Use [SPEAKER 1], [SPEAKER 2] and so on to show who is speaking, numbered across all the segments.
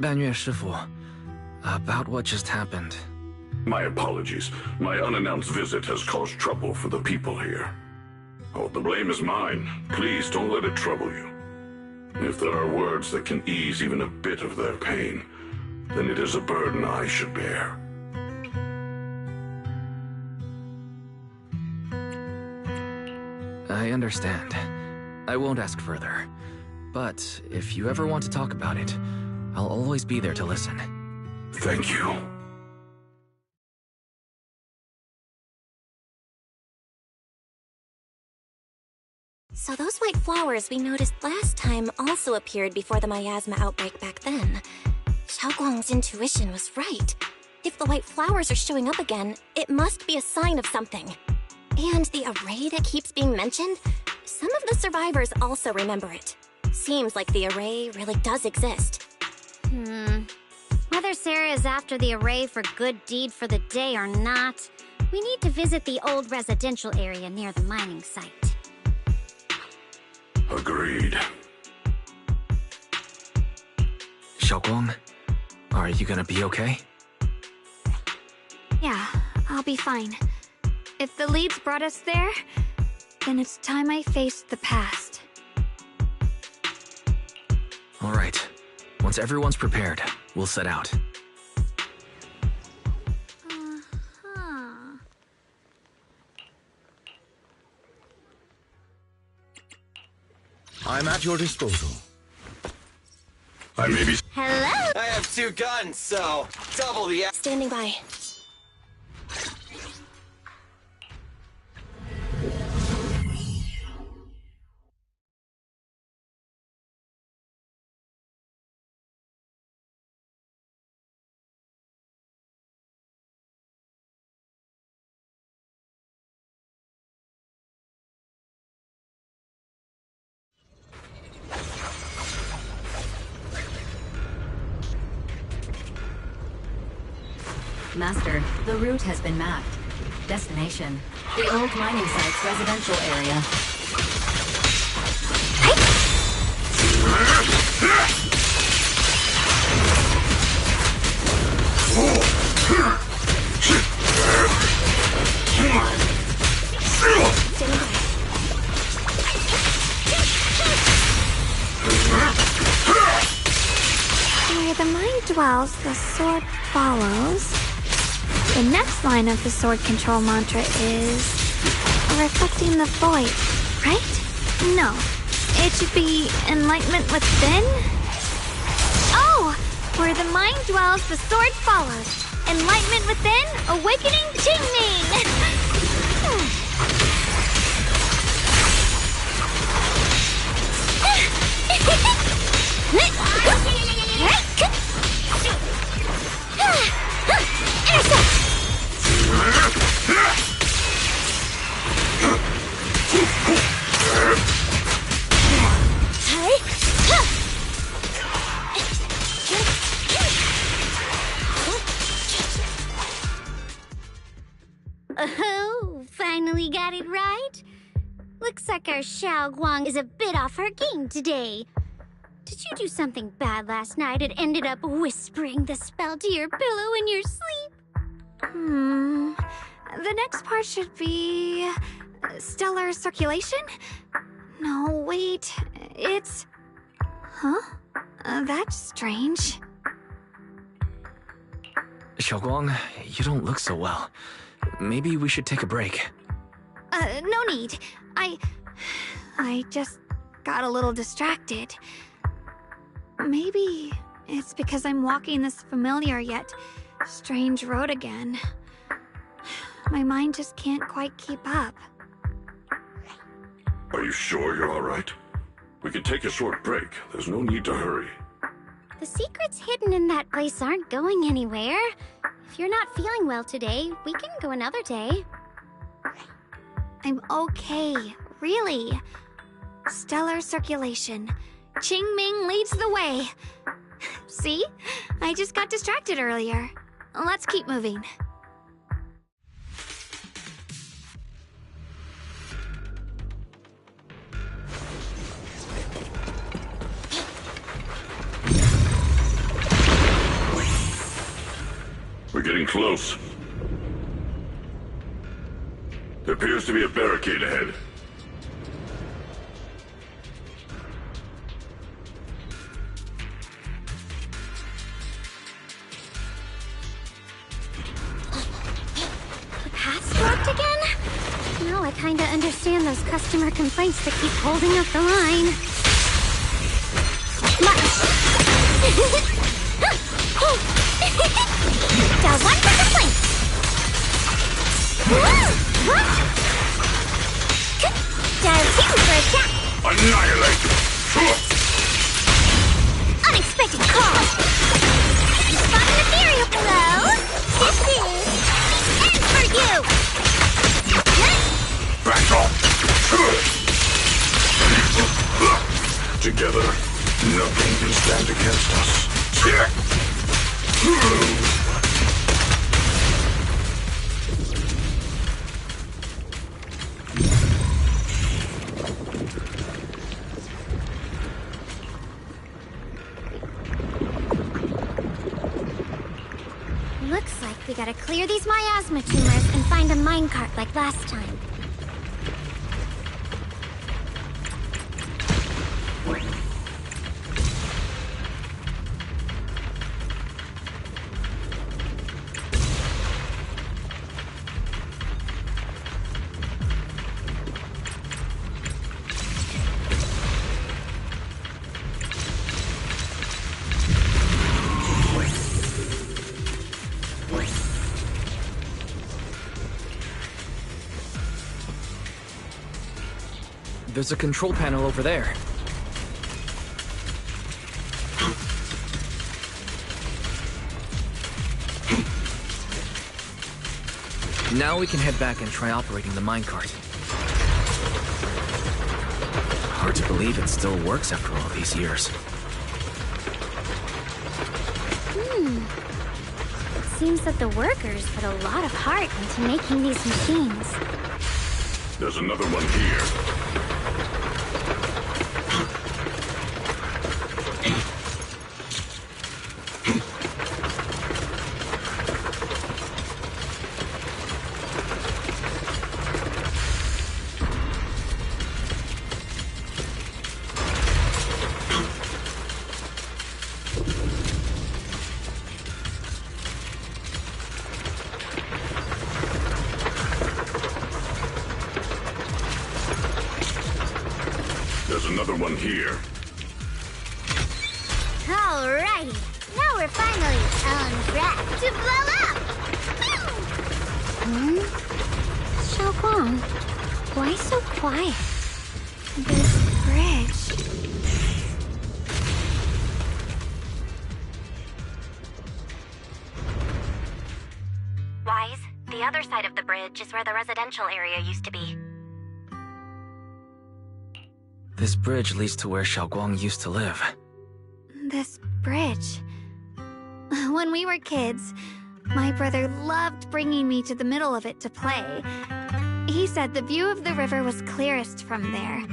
[SPEAKER 1] 半月师傅, about what just happened.
[SPEAKER 2] My apologies. My unannounced visit has caused trouble for the people here. Oh, the blame is mine. Please don't let it trouble you. If there are words that can ease even a bit of their pain, then it is a burden I should bear.
[SPEAKER 1] I understand. I won't ask further. But if you ever want to talk about it, I'll always be there to listen.
[SPEAKER 2] Thank you.
[SPEAKER 3] So those white flowers we noticed last time also appeared before the miasma outbreak back then. Xiaoguang's intuition was right. If the white flowers are showing up again, it must be a sign of something. And the array that keeps being mentioned, some of the survivors also remember it. Seems like the array really does exist.
[SPEAKER 4] Whether Sarah is after the array for good deed for the day or not, we need to visit the old residential area near the mining site.
[SPEAKER 2] Agreed.
[SPEAKER 1] Xiaoguang, are you gonna be okay?
[SPEAKER 5] Yeah, I'll be fine. If the leads brought us there, then it's time I faced the past.
[SPEAKER 1] All right. Once everyone's prepared, we'll set out.
[SPEAKER 6] I'm at your disposal.
[SPEAKER 2] I may be...
[SPEAKER 4] Hello?
[SPEAKER 7] I have 2 guns, so double the...
[SPEAKER 3] Standing by.
[SPEAKER 8] Master, the route has been mapped. Destination, the old mining site's residential area.
[SPEAKER 5] Where the mind dwells, the sword follows. The next line of the sword control mantra is reflecting the void, right? No, it should be enlightenment within. Oh, where the mind dwells, the sword follows. Enlightenment within, awakening Jingming.
[SPEAKER 4] Oh, finally got it right? Looks like our Xiaoguang is a bit off her game today. Did you do something bad last night and ended up whispering the spell to your pillow in your sleep?
[SPEAKER 5] The next part should be... stellar circulation? No, wait, it's... Huh? That's strange.
[SPEAKER 1] Xiaoguang, you don't look so well. Maybe we should take a break.
[SPEAKER 5] No need. I just got a little distracted. Maybe it's because I'm walking this familiar yet strange road again. My mind just can't quite keep up.
[SPEAKER 2] Are you sure you're all right? We can take a short break. There's no need to hurry.
[SPEAKER 4] The secrets hidden in that place aren't going anywhere. If you're not feeling well today, we can go another day.
[SPEAKER 5] I'm okay, really. Stellar circulation. Qingming leads the way. See? I just got distracted earlier. Let's keep moving.
[SPEAKER 2] getting close. There appears to be a barricade ahead.
[SPEAKER 4] The path's blocked again? Now I kinda understand those customer complaints that keep holding up the line. Down one for complaint! Down two for attack!
[SPEAKER 2] Annihilate!
[SPEAKER 4] Unexpected call! Spot an ethereal blow! This is the end for you!
[SPEAKER 2] Battle! Together, nothing can stand against us.
[SPEAKER 4] Looks like we gotta clear these miasma tumors and find a minecart like last time.
[SPEAKER 1] There's a control panel over there. Now we can head back and try operating the minecart. Hard to believe it still works after all these years.
[SPEAKER 4] Seems that the workers put a lot of heart into making these machines.
[SPEAKER 2] There's another one here. There's another one here.
[SPEAKER 4] Alrighty, now we're finally on track to blow up! Xiaoguang, why so quiet?
[SPEAKER 5] This bridge.
[SPEAKER 3] Wise, the other side of the bridge is where the residential area used to be.
[SPEAKER 1] This bridge leads to where Xiaoguang used to live.
[SPEAKER 5] This bridge. When we were kids, my brother loved bringing me to the middle of it to play. He said the view of the river was clearest from there.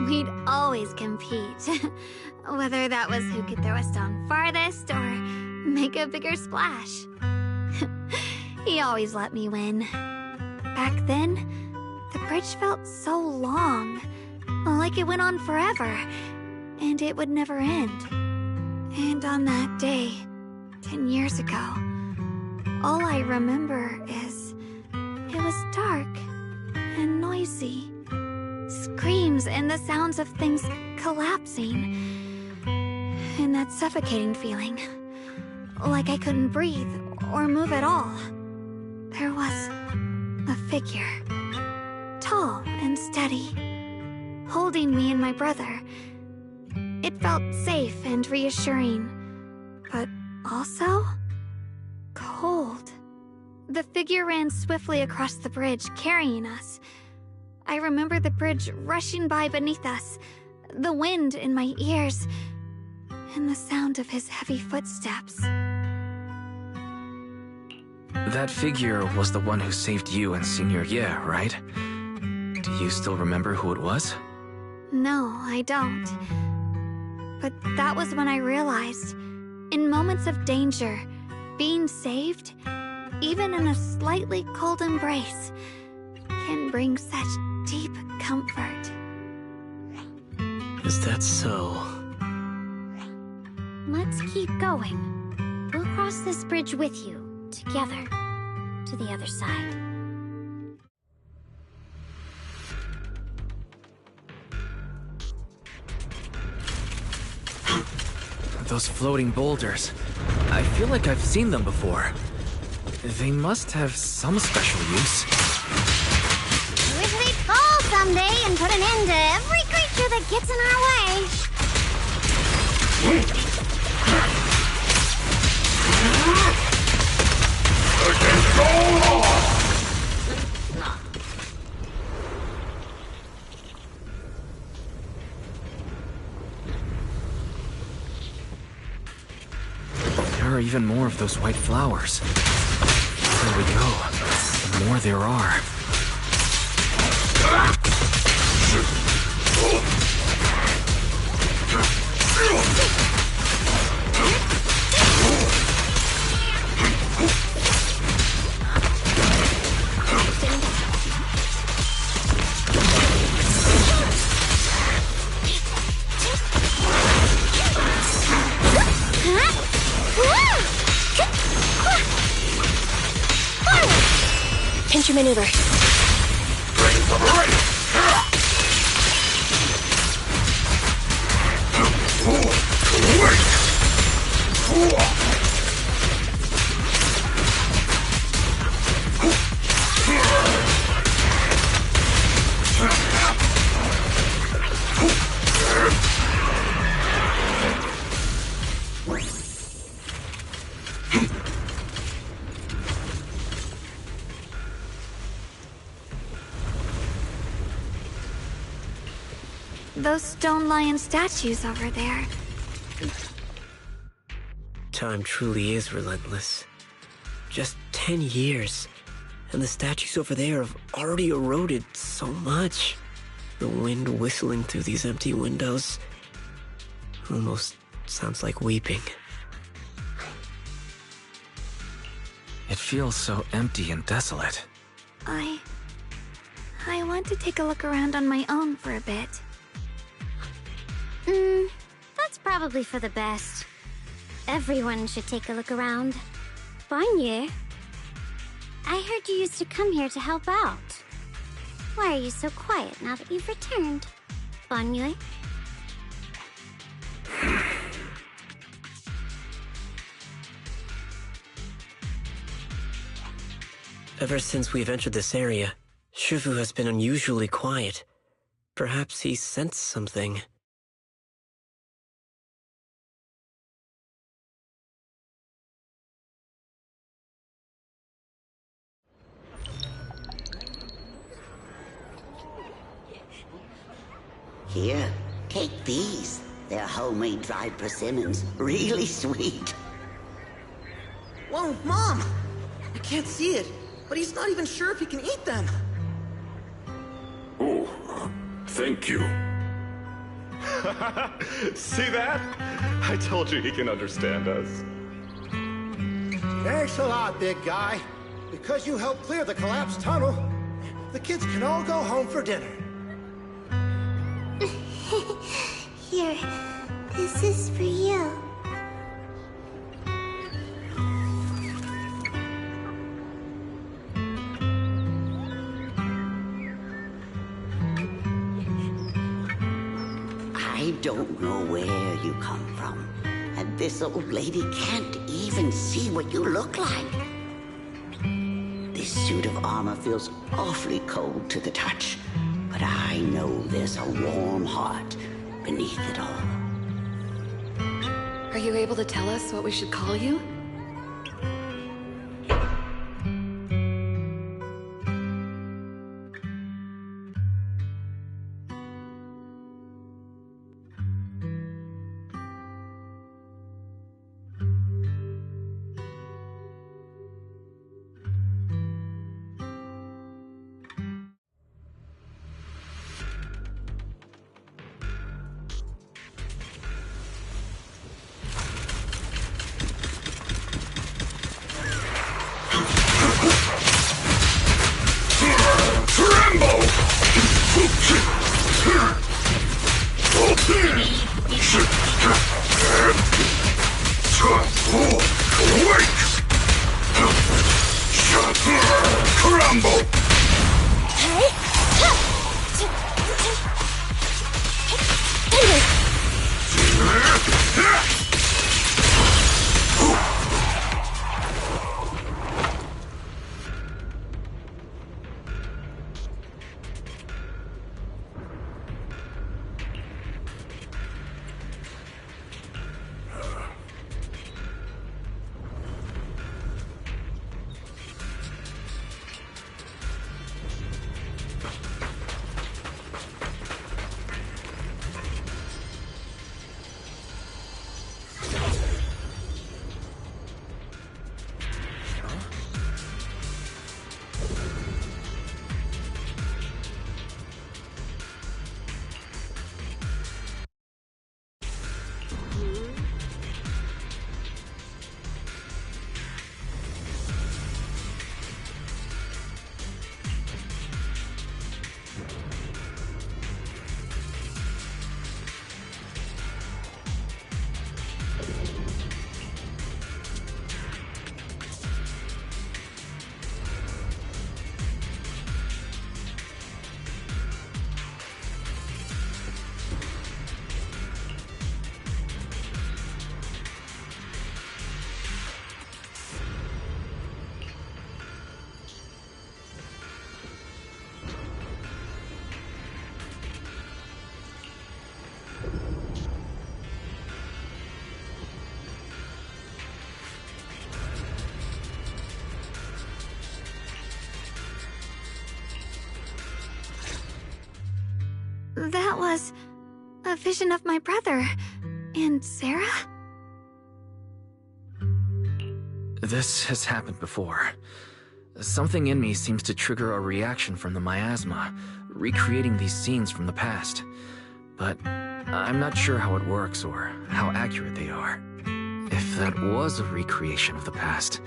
[SPEAKER 5] We'd always compete. Whether that was who could throw a stone farthest or make a bigger splash. He always let me win. Back then, the bridge felt so long. Like it went on forever, and it would never end. And on that day, 10 years ago, all I remember is it was dark and noisy. Screams and the sounds of things collapsing. And that suffocating feeling. Like I couldn't breathe or move at all. There was a figure. Tall and steady. Holding me and my brother. It felt safe and reassuring, but also cold. The figure ran swiftly across the bridge, carrying us. I remember the bridge rushing by beneath us, the wind in my ears, and the sound of his heavy footsteps.
[SPEAKER 1] That figure was the one who saved you and Senior Ye, right? Do you still remember who it was?
[SPEAKER 5] No, I don't. But that was when I realized, in moments of danger, being saved even in a slightly cold embrace, can bring such deep comfort.
[SPEAKER 6] Is that so?
[SPEAKER 4] Let's keep going. We'll cross this bridge with you, together, to the other side.
[SPEAKER 1] Those floating boulders. I feel like I've seen them before. They must have some special use.
[SPEAKER 4] I wish they'd fall someday and put an end to every creature that gets in our way.
[SPEAKER 2] Against all odds!
[SPEAKER 1] There are even more of those white flowers. Where we go, the more there are.
[SPEAKER 3] Pinch your maneuver.
[SPEAKER 5] Those stone lion statues over there.
[SPEAKER 6] Time truly is relentless. Just 10 years, and the statues over there have already eroded so much. The wind whistling through these empty windows almost sounds like weeping.
[SPEAKER 1] It feels so empty and desolate.
[SPEAKER 5] I want to take a look around on my own for a bit.
[SPEAKER 4] That's probably for the best. Everyone should take a look around. Bonnier, I heard you used to come here to help out. Why are you so quiet now that you've returned, Bonnier?
[SPEAKER 6] Ever since we've entered this area, Shifu has been unusually quiet. Perhaps he sensed something.
[SPEAKER 9] Here, take these. They're homemade dried persimmons. Really sweet.
[SPEAKER 10] Whoa, Mom! I can't see it, but he's not even sure if he can eat them.
[SPEAKER 2] Oh, thank you.
[SPEAKER 11] See that? I told you he can understand us.
[SPEAKER 12] Thanks a lot, big guy. Because you helped clear the collapsed tunnel, the kids can all go home for dinner.
[SPEAKER 4] Here, this is for you.
[SPEAKER 9] I don't know where you come from, and this old lady can't even see what you look like. This suit of armor feels awfully cold to the touch, but I know there's a warm heart beneath it all.
[SPEAKER 13] Are you able to tell us what we should call you?
[SPEAKER 2] Crumble!
[SPEAKER 5] That was a vision of my brother and Sarah?
[SPEAKER 1] This has happened before. Something in me seems to trigger a reaction from the miasma, recreating these scenes from the past. But I'm not sure how it works or how accurate they are. If that was a recreation of the past,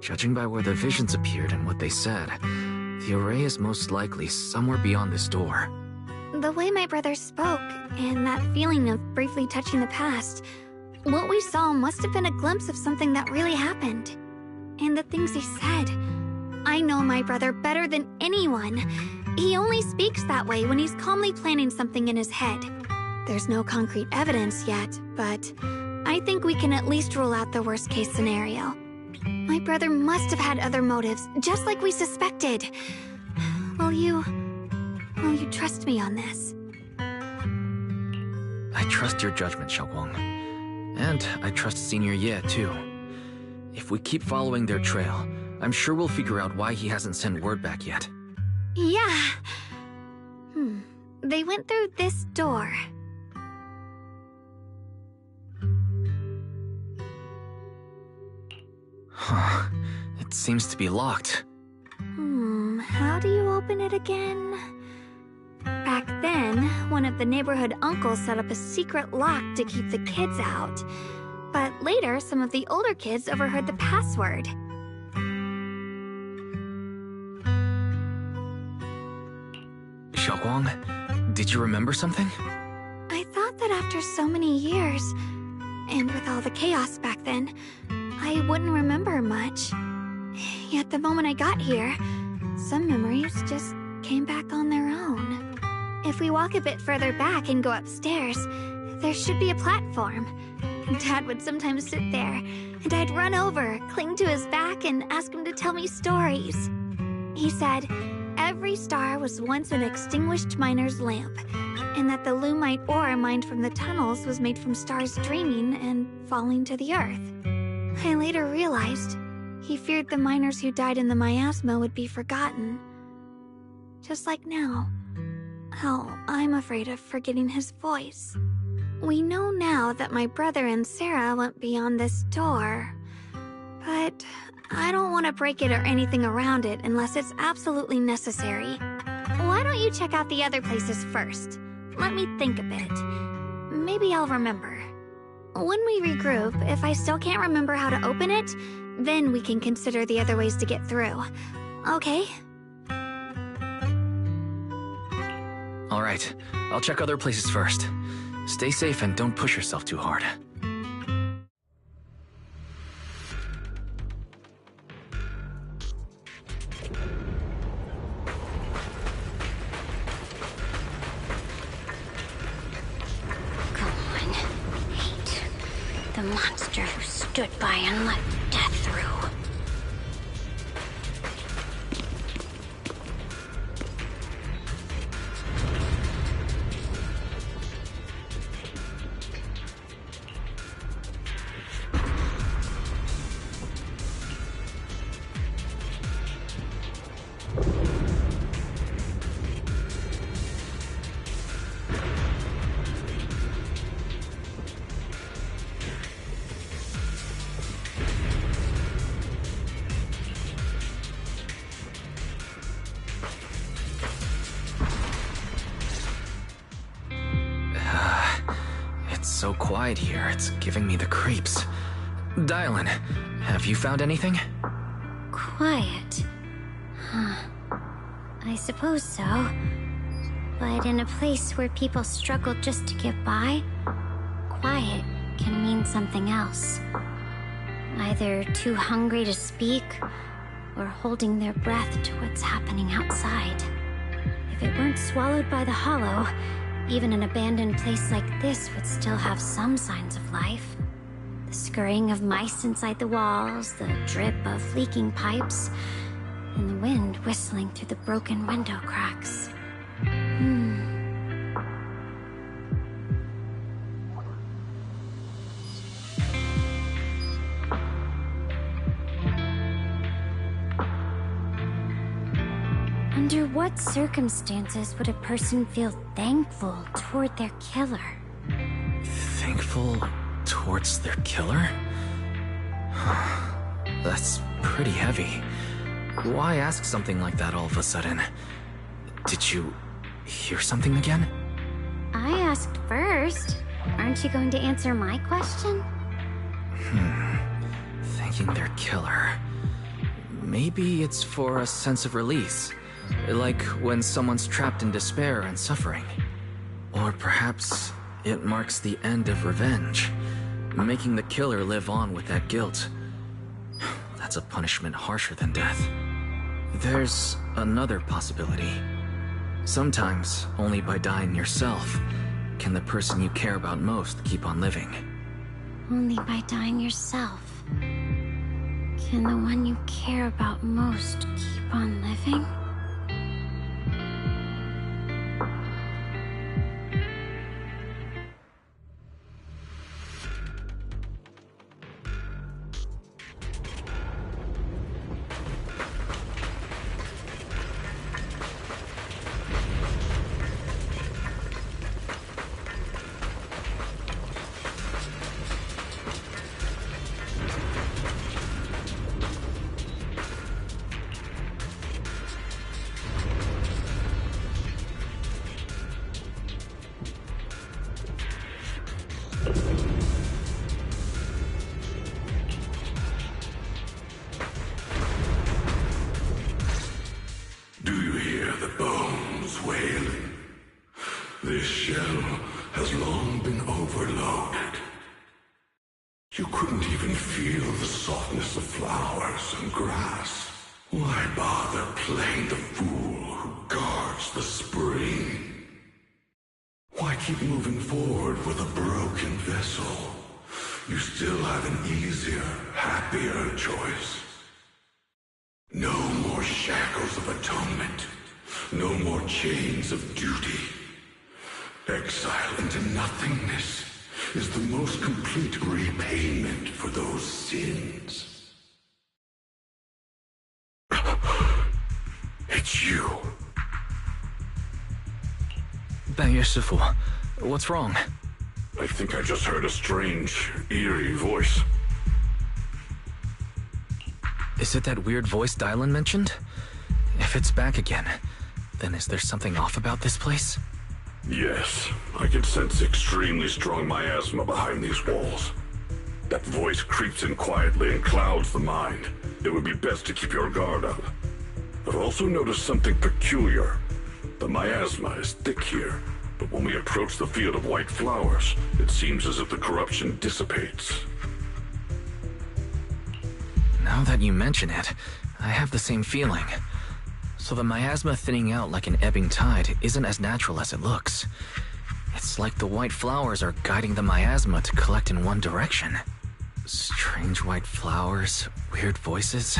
[SPEAKER 1] judging by where the visions appeared and what they said, the array is most likely somewhere beyond this door.
[SPEAKER 5] The way my brother spoke, and that feeling of briefly touching the past, what we saw must have been a glimpse of something that really happened. And the things he said, I know my brother better than anyone. He only speaks that way when he's calmly planning something in his head. There's no concrete evidence yet, but I think we can at least rule out the worst-case scenario. My brother must have had other motives, just like we suspected. Will you trust me on this?
[SPEAKER 1] I trust your judgment, Xiaoguang. And I trust Senior Ye, too. If we keep following their trail, I'm sure we'll figure out why he hasn't sent word back yet.
[SPEAKER 5] Yeah. They went through this door.
[SPEAKER 1] Huh. It seems to be locked.
[SPEAKER 5] How do you open it again? Back then, one of the neighborhood uncles set up a secret lock to keep the kids out. But later, some of the older kids overheard the password.
[SPEAKER 1] Xiaoguang, did you remember something?
[SPEAKER 5] I thought that after so many years, and with all the chaos back then, I wouldn't remember much. Yet the moment I got here, some memories just came back on their own. If we walk a bit further back and go upstairs, there should be a platform. Dad would sometimes sit there, and I'd run over, cling to his back, and ask him to tell me stories. He said every star was once an extinguished miner's lamp, and that the lumite ore mined from the tunnels was made from stars dreaming and falling to the earth. I later realized he feared the miners who died in the miasma would be forgotten. Just like now, how I'm afraid of forgetting his voice. We know now that my brother and Sarah went beyond this door, but I don't want to break it or anything around it unless it's absolutely necessary. Why don't you check out the other places first? Let me think a bit. Maybe I'll remember. When we regroup, if I still can't remember how to open it, then we can consider the other ways to get through. Okay?
[SPEAKER 1] Alright, I'll check other places first. Stay safe and don't push yourself too hard.
[SPEAKER 4] The monster who stood by and let death through.
[SPEAKER 1] It's so quiet here, it's giving me the creeps. Dylan, have you found anything?
[SPEAKER 4] Quiet. Huh. I suppose so. But in a place where people struggle just to get by, quiet can mean something else. Either too hungry to speak, or holding their breath to what's happening outside. If it weren't swallowed by the hollow, even an abandoned place like this would still have some signs of life. The scurrying of mice inside the walls, the drip of leaking pipes, and the wind whistling through the broken window cracks. Under what circumstances would a person feel thankful toward their killer?
[SPEAKER 1] Thankful towards their killer? That's pretty heavy. Why ask something like that all of a sudden? Did you hear something again?
[SPEAKER 4] I asked first. Aren't you going to answer my question?
[SPEAKER 1] Thanking their killer. Maybe it's for a sense of release. Like when someone's trapped in despair and suffering. Or perhaps it marks the end of revenge, making the killer live on with that guilt. That's a punishment harsher than death. There's another possibility. Sometimes, only by dying yourself, can the person you care about most keep on living.
[SPEAKER 4] Only by dying yourself can the one you care about most keep on living?
[SPEAKER 2] Do you hear the bones wailing? This shell has long been overloaded. You couldn't even feel the softness of flowers and grass. Why bother playing the fool who guards the spring? Why keep moving forward with a broken vessel? You still have an easier, happier choice. No more shackles of atonement. No more chains of duty. Exile into nothingness is the most complete repayment for those sins. It's you.
[SPEAKER 1] 半月师傅, what's wrong?
[SPEAKER 2] I think I just heard a strange, eerie voice.
[SPEAKER 1] Is it that weird voice Dylan mentioned? If it's back again, then is there something off about this place?
[SPEAKER 2] Yes, I can sense extremely strong miasma behind these walls. That voice creeps in quietly and clouds the mind. It would be best to keep your guard up. I've also noticed something peculiar. The miasma is thick here, but when we approach the field of white flowers, it seems as if the corruption dissipates.
[SPEAKER 1] Now that you mention it, I have the same feeling. So the miasma thinning out like an ebbing tide isn't as natural as it looks. It It's like the white flowers are guiding the miasma to collect in one direction. Strange white flowers, weird voices.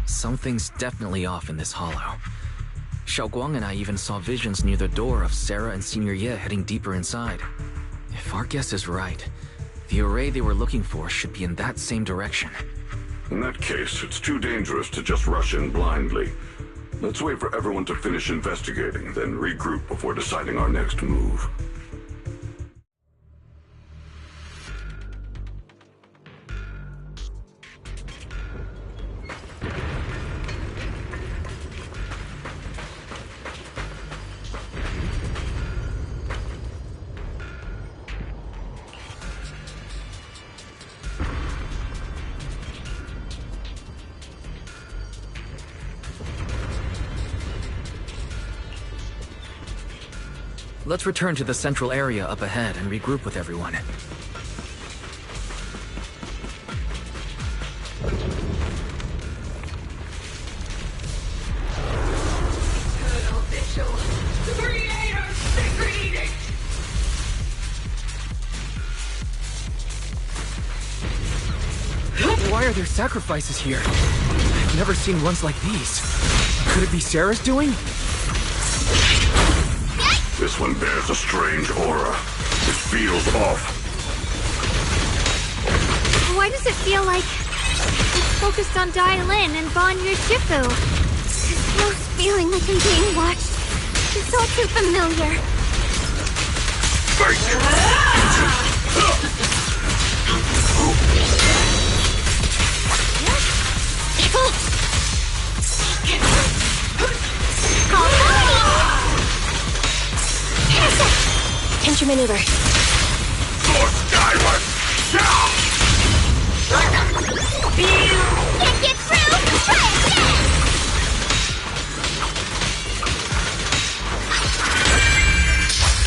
[SPEAKER 1] Something's definitely off in this hollow. Xiaoguang and I even saw visions near the door of Sarah and Senior Ye heading deeper inside. If our guess is right, the array they were looking for should be in that same direction.
[SPEAKER 2] In that case, it's too dangerous to just rush in blindly. Let's wait for everyone to finish investigating, then regroup before deciding our next move.
[SPEAKER 1] Let's return to the central area up ahead and regroup with everyone. Why are there sacrifices here? I've never seen ones like these. Could it be Sarah's doing?
[SPEAKER 2] This one bears a strange aura. It feels off.
[SPEAKER 5] Why does it feel like it's focused on Dai Lin and Ban Shifu?
[SPEAKER 4] This feeling like I'm being watched. It's all too familiar.
[SPEAKER 3] Pinch your maneuver.
[SPEAKER 2] Force skyward!
[SPEAKER 4] Can't get through? Try again!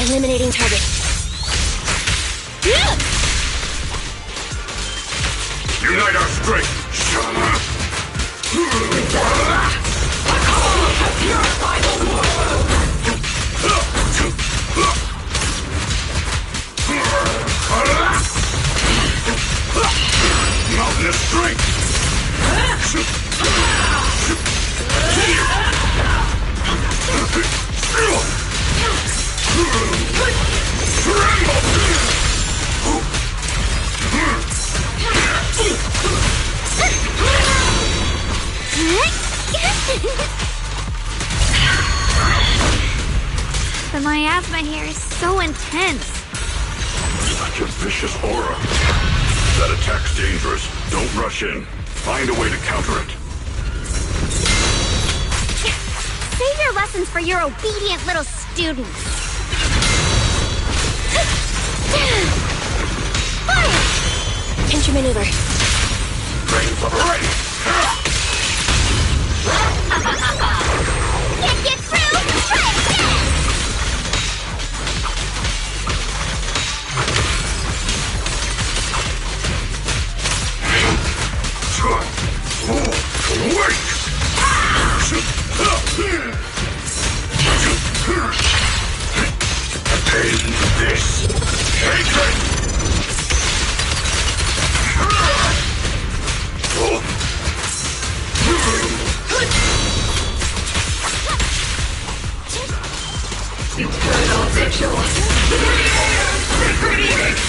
[SPEAKER 3] Eliminating target.
[SPEAKER 2] Unite our strength! Mountainous strength!
[SPEAKER 5] The miasma here is so intense.
[SPEAKER 2] Such a vicious aura. That attack's dangerous. Don't rush in. Find a way to counter it.
[SPEAKER 4] Save your lessons for your obedient little students. Fire!
[SPEAKER 3] Pinch your maneuver.
[SPEAKER 2] Ready for the race!
[SPEAKER 4] Can't get through? Try again!
[SPEAKER 2] Wait! End this hatred!
[SPEAKER 13] Eternal vigil. Sacred edict.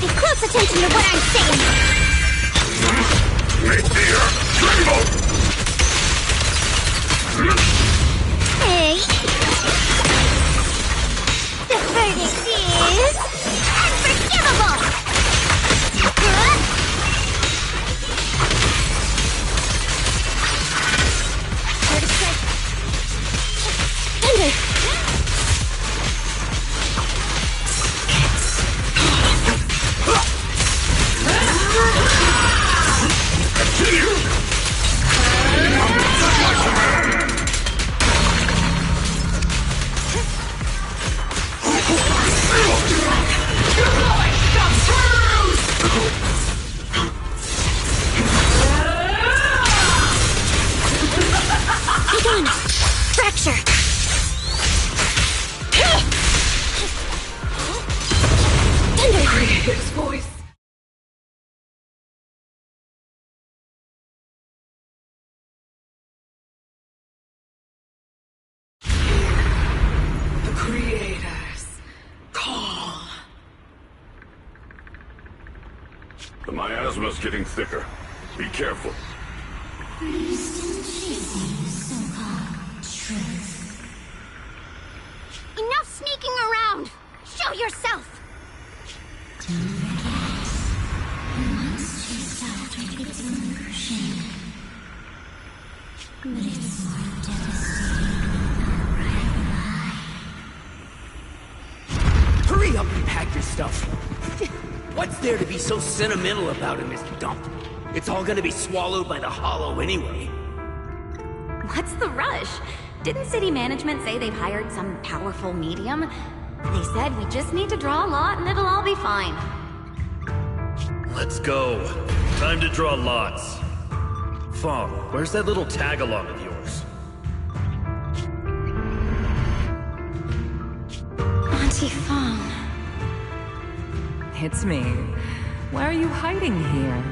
[SPEAKER 4] Pay close attention to what I'm saying.
[SPEAKER 2] Make the earth tremble!
[SPEAKER 4] Hey. The verdict is unforgivable.
[SPEAKER 13] his voice. The creators call.
[SPEAKER 2] The miasma's getting thicker. Be careful.
[SPEAKER 14] Are you still chasing so-called truth?
[SPEAKER 4] Enough sneaking around! Show yourself!
[SPEAKER 14] Don't forget, you once chased after its illusion. But it's more devastating than a bright lie.
[SPEAKER 15] Hurry up and pack your stuff. What's there to be so sentimental about in this dump? It's all gonna be swallowed by the hollow anyway.
[SPEAKER 8] What's the rush? Didn't city management say they've hired some powerful medium? They said we just need to draw a lot and it'll all be fine.
[SPEAKER 16] Let's go. Time to draw lots. Fong, where's that little tag-along of yours?
[SPEAKER 4] Auntie Fong.
[SPEAKER 17] It's me. Why are you hiding here?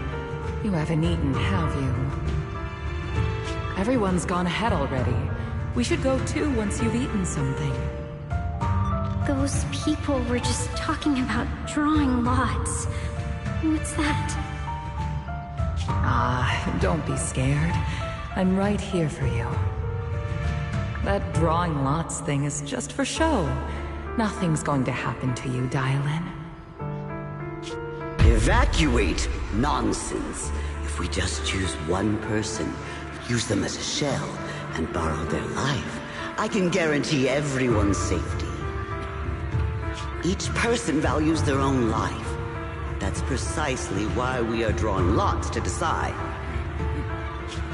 [SPEAKER 17] You haven't eaten, have you? Everyone's gone ahead already. We should go too once you've eaten something.
[SPEAKER 4] Those people were just talking about drawing lots. What's that?
[SPEAKER 17] Don't be scared. I'm right here for you. That drawing lots thing is just for show. Nothing's going to happen to you, Dylan.
[SPEAKER 9] Evacuate? Nonsense. If we just choose one person, use them as a shell, and borrow their life, I can guarantee everyone's safety. Each person values their own life. That's precisely why we are drawing lots to decide.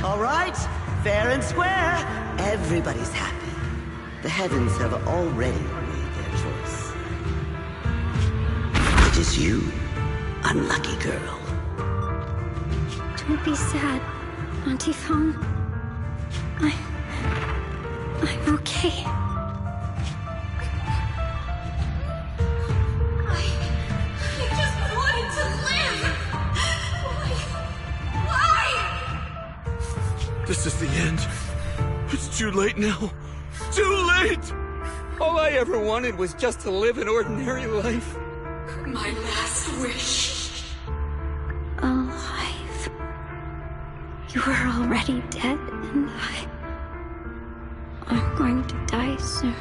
[SPEAKER 9] All right, fair and square. Everybody's happy. The heavens have already made their choice. It is you, unlucky girl.
[SPEAKER 4] Don't be sad, Auntie Fong. I'm okay.
[SPEAKER 13] I just wanted to live! Why?
[SPEAKER 18] This is the end. It's too late now. Too late! All I ever wanted was just to live an ordinary life.
[SPEAKER 13] My last wish.
[SPEAKER 4] Alive. You were already dead, and I'm going to die soon.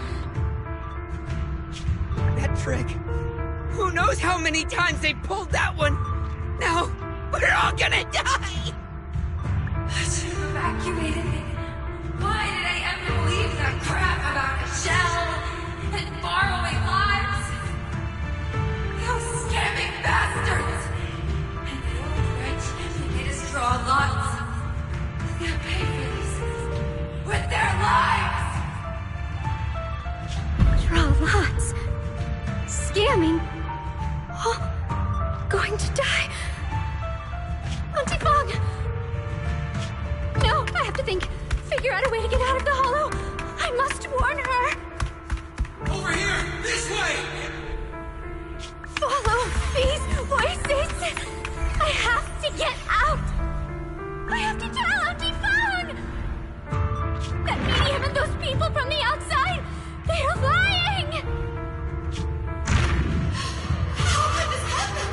[SPEAKER 15] That trick. Who knows how many times they pulled that one? Now, we're all gonna die!
[SPEAKER 13] I should have evacuated me. Why did I ever believe that crap about a shell and borrowing lives? Those scamming bastards! And the old rich, they made us draw lots. They'll pay for this with their lives!
[SPEAKER 4] Draw lots. Scamming. Oh, going to die. Auntie Fong! No, I have to think. Figure out a way to get out of the hollow. I must warn her.
[SPEAKER 13] Over here! This way!
[SPEAKER 4] Follow these voices. I have to get out. I have to tell Auntie Fong. That medium and those people from the outside, they're lying.
[SPEAKER 13] How could this happen?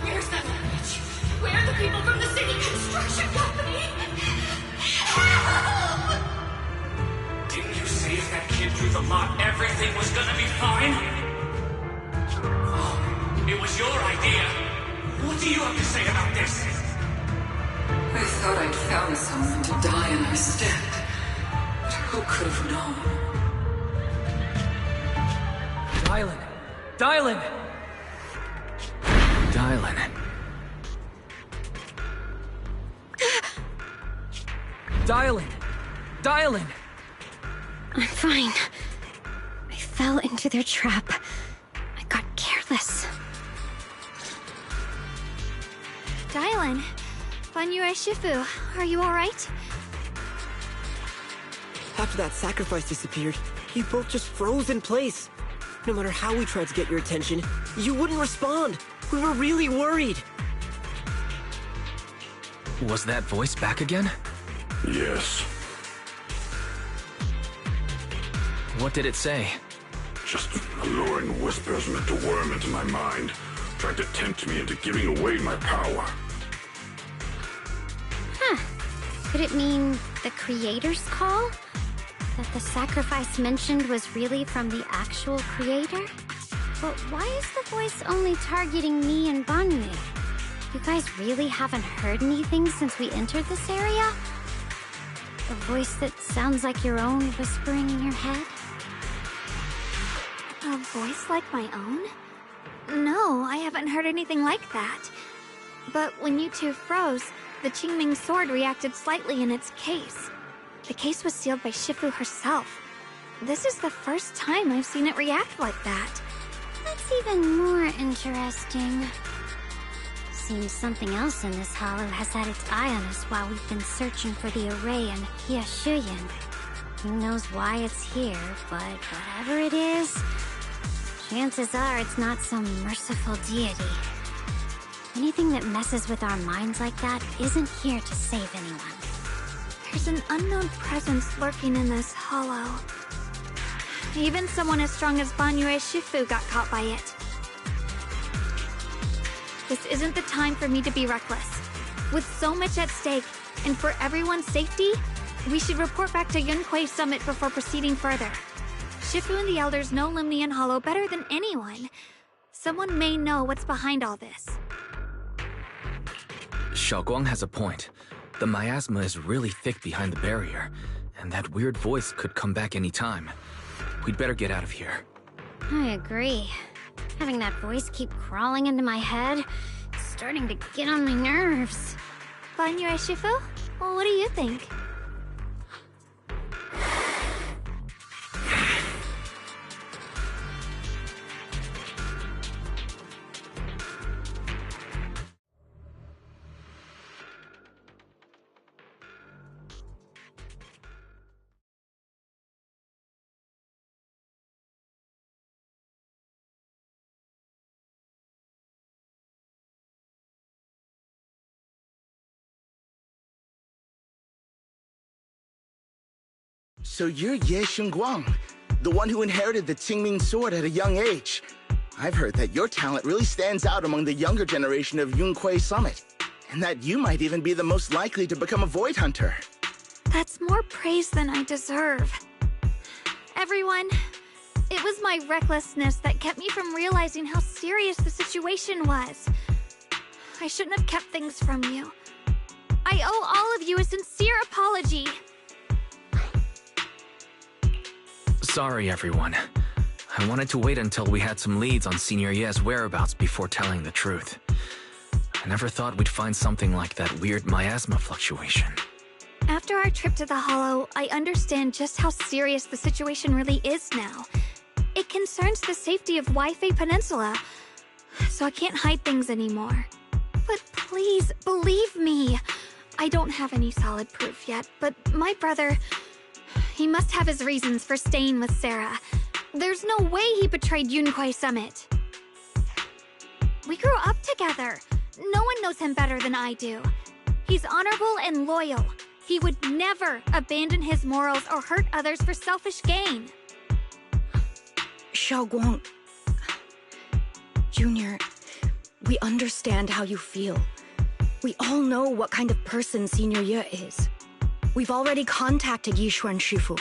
[SPEAKER 13] Where's that witch? Where are the people from the city construction company? Help!
[SPEAKER 19] Didn't you say if that kid drew the lot, everything was gonna be fine? Oh, it was your idea. What do you have to say about this?
[SPEAKER 13] I thought I'd found someone to die in our stead. But who could have known?
[SPEAKER 1] Dylan! Dylan! Dylan. Dylan! Dylan!
[SPEAKER 4] I'm fine. I fell into their trap. I got careless.
[SPEAKER 5] Dylan, Banyue Shifu, are you alright?
[SPEAKER 6] After that sacrifice disappeared, we both just froze in place. No matter how we tried to get your attention, you wouldn't respond. We were really worried.
[SPEAKER 1] Was that voice back again?
[SPEAKER 2] Yes.
[SPEAKER 1] What did it say?
[SPEAKER 2] Just alluring whispers meant to worm into my mind. Tried to tempt me into giving away my power.
[SPEAKER 4] Huh. Could it mean the Creator's call? That the sacrifice mentioned was really from the actual Creator? But why is the voice only targeting me and Banyu? You guys really haven't heard anything since we entered this area? A voice that sounds like your own whispering in your head?
[SPEAKER 5] A voice like my own? No, I haven't heard anything like that. But when you two froze, the Qingming sword reacted slightly in its case. The case was sealed by Shifu herself. This is the first time I've seen it react like that.
[SPEAKER 4] That's even more interesting. Seems something else in this hollow has had its eye on us while we've been searching for the array in Hiashuyan. Who knows why it's here, but whatever it is, chances are it's not some merciful deity. Anything that messes with our minds like that isn't here to save anyone.
[SPEAKER 5] There's an unknown presence lurking in this hollow. Even someone as strong as Banyu Shifu got caught by it. This isn't the time for me to be reckless. With so much at stake, and for everyone's safety, we should report back to Yunquei Summit before proceeding further. Shifu and the Elders know Limnian Hollow better than anyone. Someone may know what's behind all this.
[SPEAKER 1] Xiaoguang has a point. The miasma is really thick behind the barrier, and that weird voice could come back any time. We'd better get out of here.
[SPEAKER 4] I agree. Having that voice keep crawling into my head, it's starting to get on my nerves.
[SPEAKER 5] Banyu Shifu? Well, what do you think?
[SPEAKER 20] So you're Ye Xingguang, the one who inherited the Qingming sword at a young age. I've heard that your talent really stands out among the younger generation of Yunquei Summit, and that you might even be the most likely to become a Void Hunter.
[SPEAKER 5] That's more praise than I deserve. Everyone, it was my recklessness that kept me from realizing how serious the situation was. I shouldn't have kept things from you. I owe all of you a sincere apology.
[SPEAKER 1] Sorry, everyone. I wanted to wait until we had some leads on Senior Ye's whereabouts before telling the truth. I never thought we'd find something like that weird miasma fluctuation.
[SPEAKER 5] After our trip to the Hollow, I understand just how serious the situation really is now. It concerns the safety of Waifei Peninsula, so I can't hide things anymore. But please, believe me. I don't have any solid proof yet, but my brother... he must have his reasons for staying with Sarah. There's no way he betrayed Yunquei Summit. We grew up together. No one knows him better than I do. He's honorable and loyal. He would never abandon his morals or hurt others for selfish gain.
[SPEAKER 21] Xiaoguang... Junior, we understand how you feel. We all know what kind of person Senior Ye is. We've already contacted Yishuan Shifu.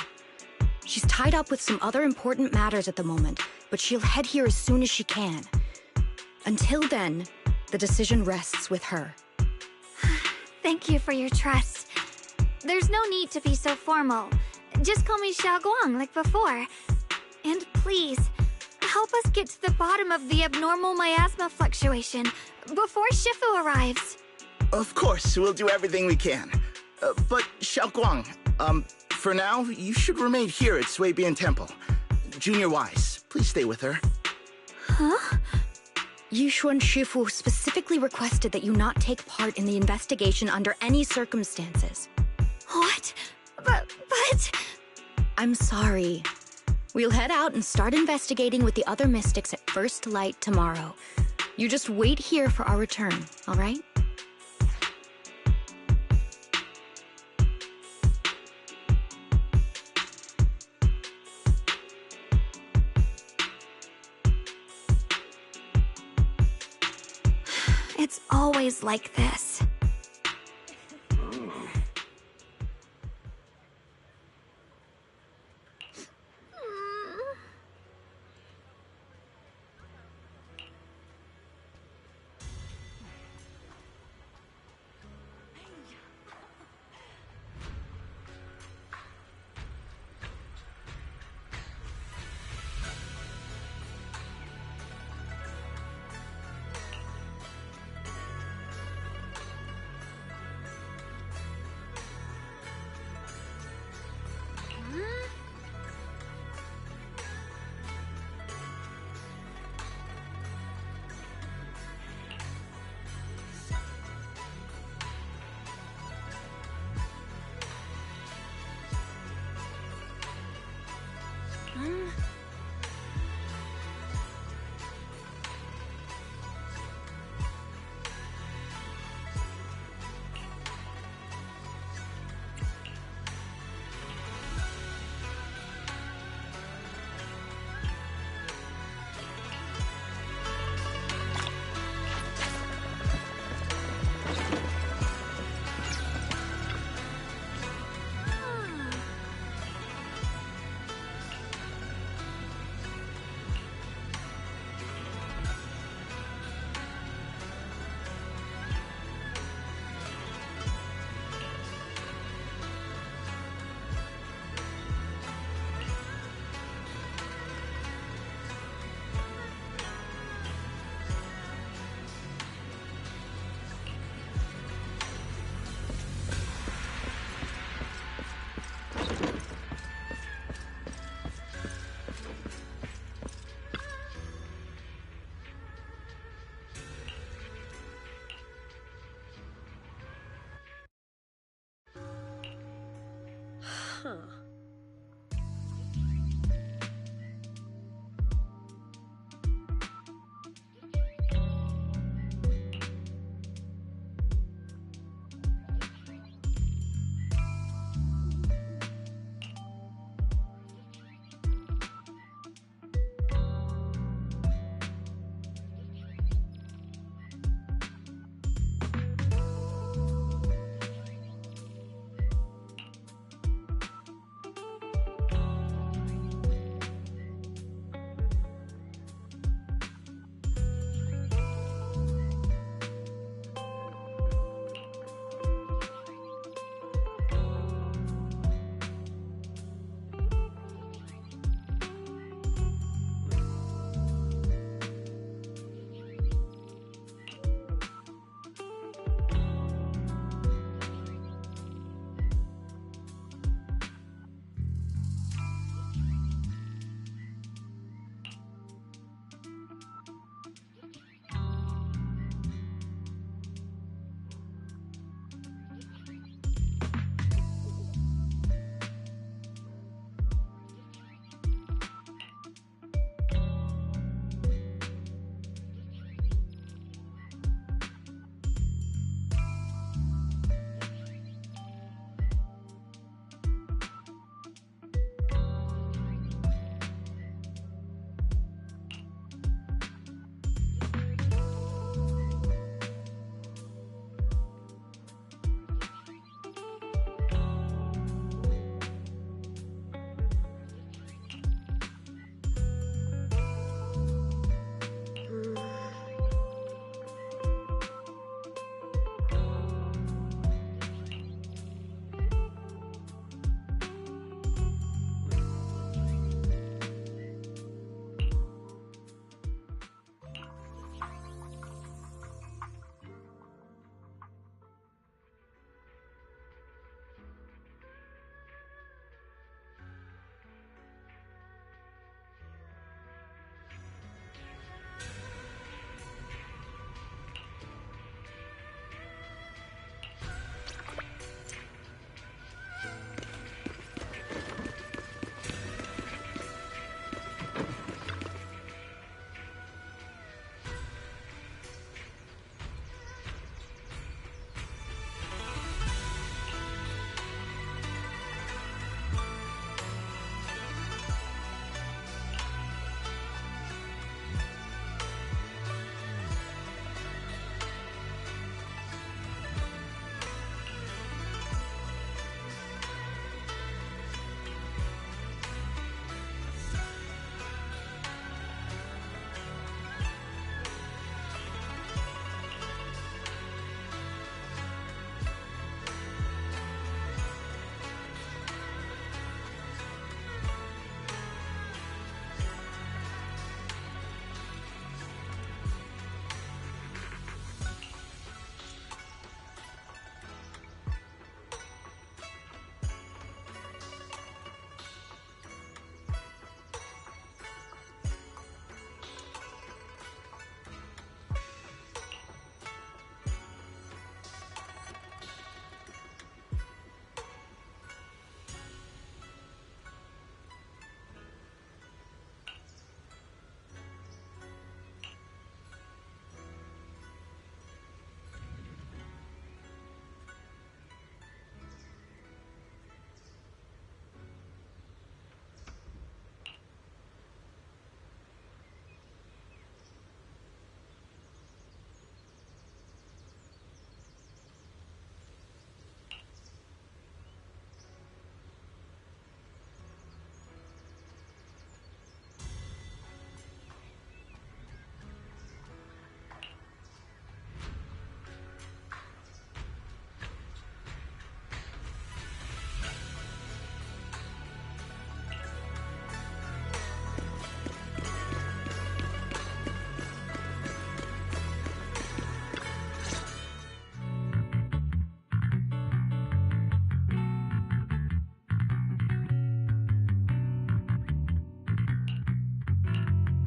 [SPEAKER 21] She's tied up with some other important matters at the moment, but she'll head here as soon as she can. Until then, the decision rests with her.
[SPEAKER 5] Thank you for your trust. There's no need to be so formal. Just call me Xiaoguang like before. And please, help us get to the bottom of the abnormal miasma fluctuation before Shifu arrives.
[SPEAKER 20] Of course, we'll do everything we can. But Xiaoguang, for now, you should remain here at Suibian Temple. Junior Wise, please stay with her.
[SPEAKER 5] Huh?
[SPEAKER 21] Yishuan Shifu specifically requested that you not take part in the investigation under any circumstances.
[SPEAKER 5] What? But...
[SPEAKER 21] I'm sorry. We'll head out and start investigating with the other mystics at first light tomorrow. You just wait here for our return, all right?
[SPEAKER 5] It's always like this.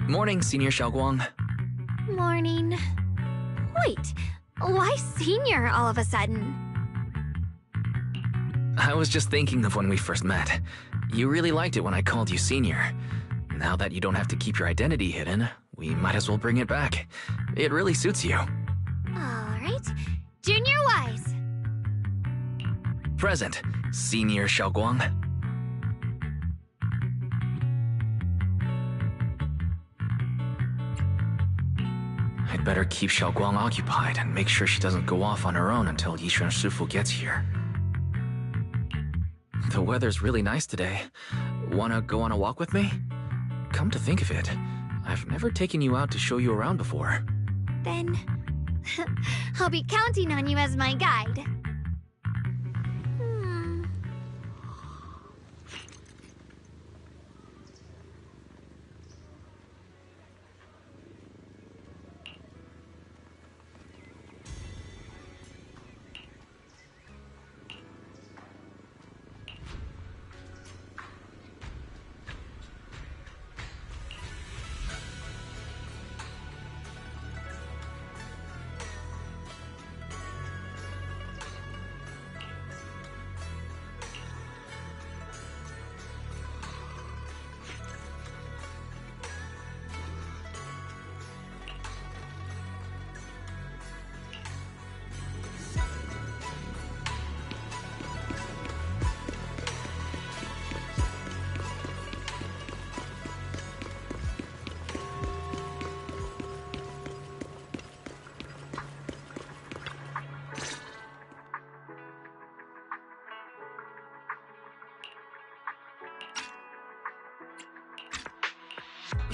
[SPEAKER 1] Morning, Senior Xiaoguang.
[SPEAKER 5] Morning. Wait, why Senior all of a sudden?
[SPEAKER 1] I was just thinking of when we first met. You really liked it when I called you Senior. Now that you don't have to keep your identity hidden, we might as well bring it back. It really suits you.
[SPEAKER 5] Alright. Junior Wise.
[SPEAKER 1] Present, Senior Xiaoguang. I'd better keep Xiaoguang occupied and make sure she doesn't go off on her own until Yishuan Shifu gets here. The weather's really nice today. Wanna go on a walk with me? Come to think of it, I've never taken you out to show you around before.
[SPEAKER 5] Then I'll be counting on you as my guide.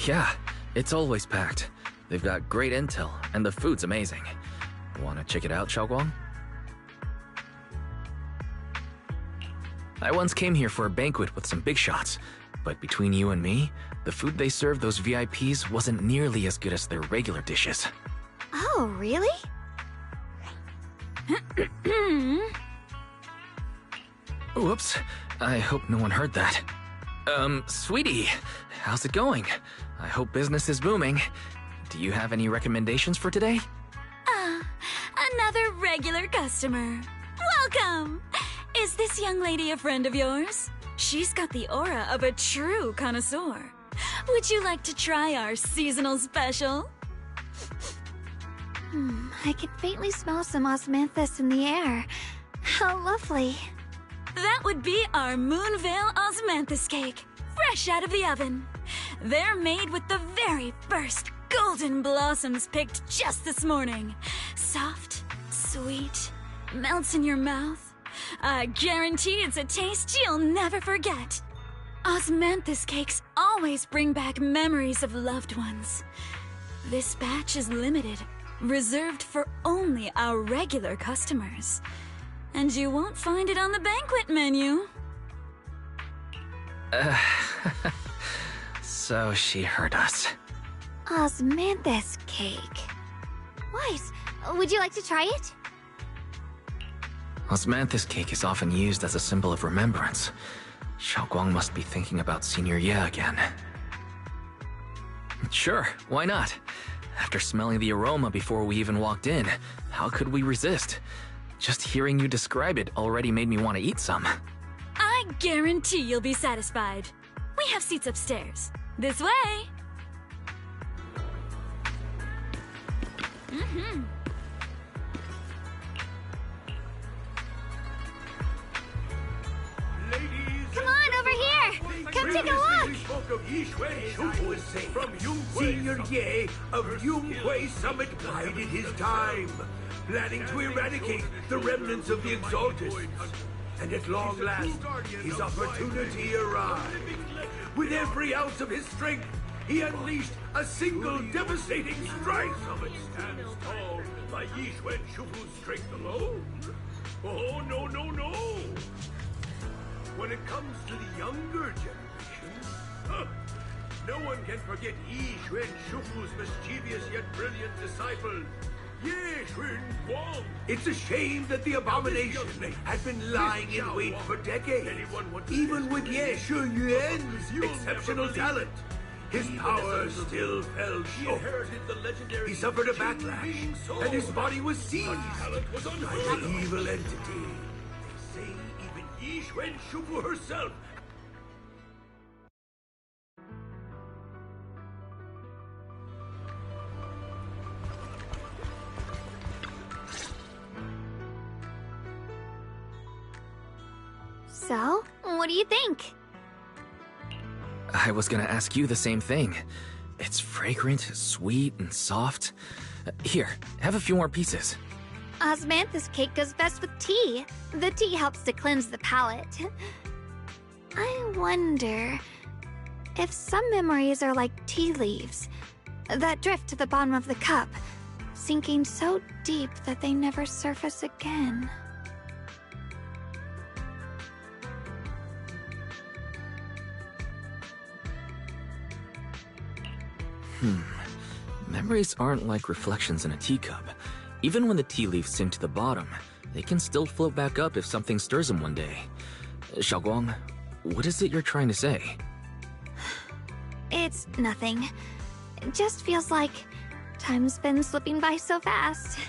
[SPEAKER 1] Yeah, it's always packed. They've got great intel, and the food's amazing. Wanna check it out, Xiaoguang? I once came here for a banquet with some big shots, but between you and me, the food they served those VIPs wasn't nearly as good as their regular dishes.
[SPEAKER 5] Oh, really?
[SPEAKER 1] Whoops, I hope no one heard that. Sweetie, how's it going? I hope business is booming. Do you have any recommendations for today?
[SPEAKER 7] Another regular customer. Welcome! Is this young lady a friend of yours? She's got the aura of a true connoisseur. Would you like to try our seasonal special?
[SPEAKER 5] I can faintly smell some osmanthus in the air. How lovely.
[SPEAKER 7] That would be our Moonveil Osmanthus cake, fresh out of the oven. They're made with the very first golden blossoms picked just this morning. Soft, sweet, melts in your mouth. I guarantee it's a taste you'll never forget. Osmanthus cakes always bring back memories of loved ones. This batch is limited, reserved for only our regular customers. And you won't find it on the banquet menu.
[SPEAKER 1] So she heard us.
[SPEAKER 5] Osmanthus cake. Wise, would you like to try it?
[SPEAKER 1] Osmanthus cake is often used as a symbol of remembrance. Xiaoguang must be thinking about Senior Ye again. Sure, why not? After smelling the aroma before we even walked in, how could we resist? Just hearing you describe it already made me want to eat some.
[SPEAKER 7] I guarantee you'll be satisfied. We have seats upstairs. This way!
[SPEAKER 5] Come on, over here! Come take a look!
[SPEAKER 22] Spoke of Yishuan Shufu from Senior Ye of Yunhui Summit bided his time, planning to eradicate the remnants of the Exaltists. And at long last, his opportunity arrived. With every ounce of his strength, he unleashed a single devastating strike. Summit stands tall by Yishuan Shufu's strength alone. Oh, no, no, no! When it comes to the younger generation, no one can forget Yishuan Shufu's mischievous yet brilliant disciple, Yishuan Guang. It's a shame that the abomination had been lying in wait for decades. Even with Ye Shuyuan's exceptional talent, his power still fell short. He suffered a backlash, and his body was seized by an evil entity. They say even Yi Xuan Shufu herself.
[SPEAKER 5] So, what do you think?
[SPEAKER 1] I was gonna ask you the same thing. It's fragrant, sweet, and soft. Here, have a few more pieces.
[SPEAKER 5] Osmanthus cake goes best with tea. The tea helps to cleanse the palate. I wonder if some memories are like tea leaves that drift to the bottom of the cup, sinking so deep that they never surface again.
[SPEAKER 1] Memories aren't like reflections in a teacup. Even when the tea leaves sink to the bottom, they can still float back up if something stirs them one day. Xiaoguang, what is it you're trying to say?
[SPEAKER 5] It's nothing. It just feels like time's been slipping by so fast.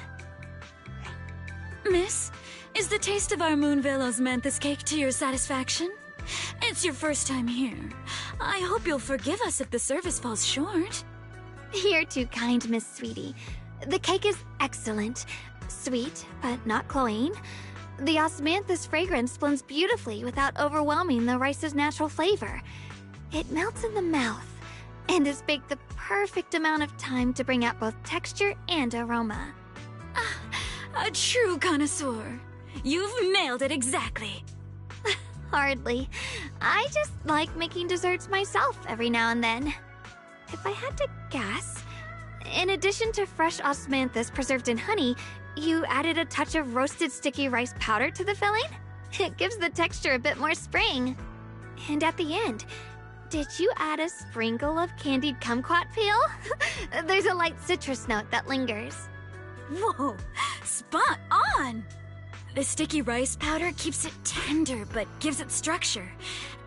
[SPEAKER 7] Miss, is the taste of our Moonvale Osmanthus cake to your satisfaction? It's your first time here. I hope you'll forgive us if the service falls short.
[SPEAKER 5] You're too kind, Miss Sweetie. The cake is excellent. Sweet, but not cloying. The osmanthus fragrance blends beautifully without overwhelming the rice's natural flavor. It melts in the mouth and is baked the perfect amount of time to bring out both texture and aroma.
[SPEAKER 7] A true connoisseur. You've nailed it exactly.
[SPEAKER 5] Hardly. I just like making desserts myself every now and then. If I had to guess, in addition to fresh osmanthus preserved in honey, you added a touch of roasted sticky rice powder to the filling? It gives the texture a bit more spring. And at the end, did you add a sprinkle of candied kumquat peel? There's a light citrus note that lingers.
[SPEAKER 7] Whoa, spot on! The sticky rice powder keeps it tender but gives it structure.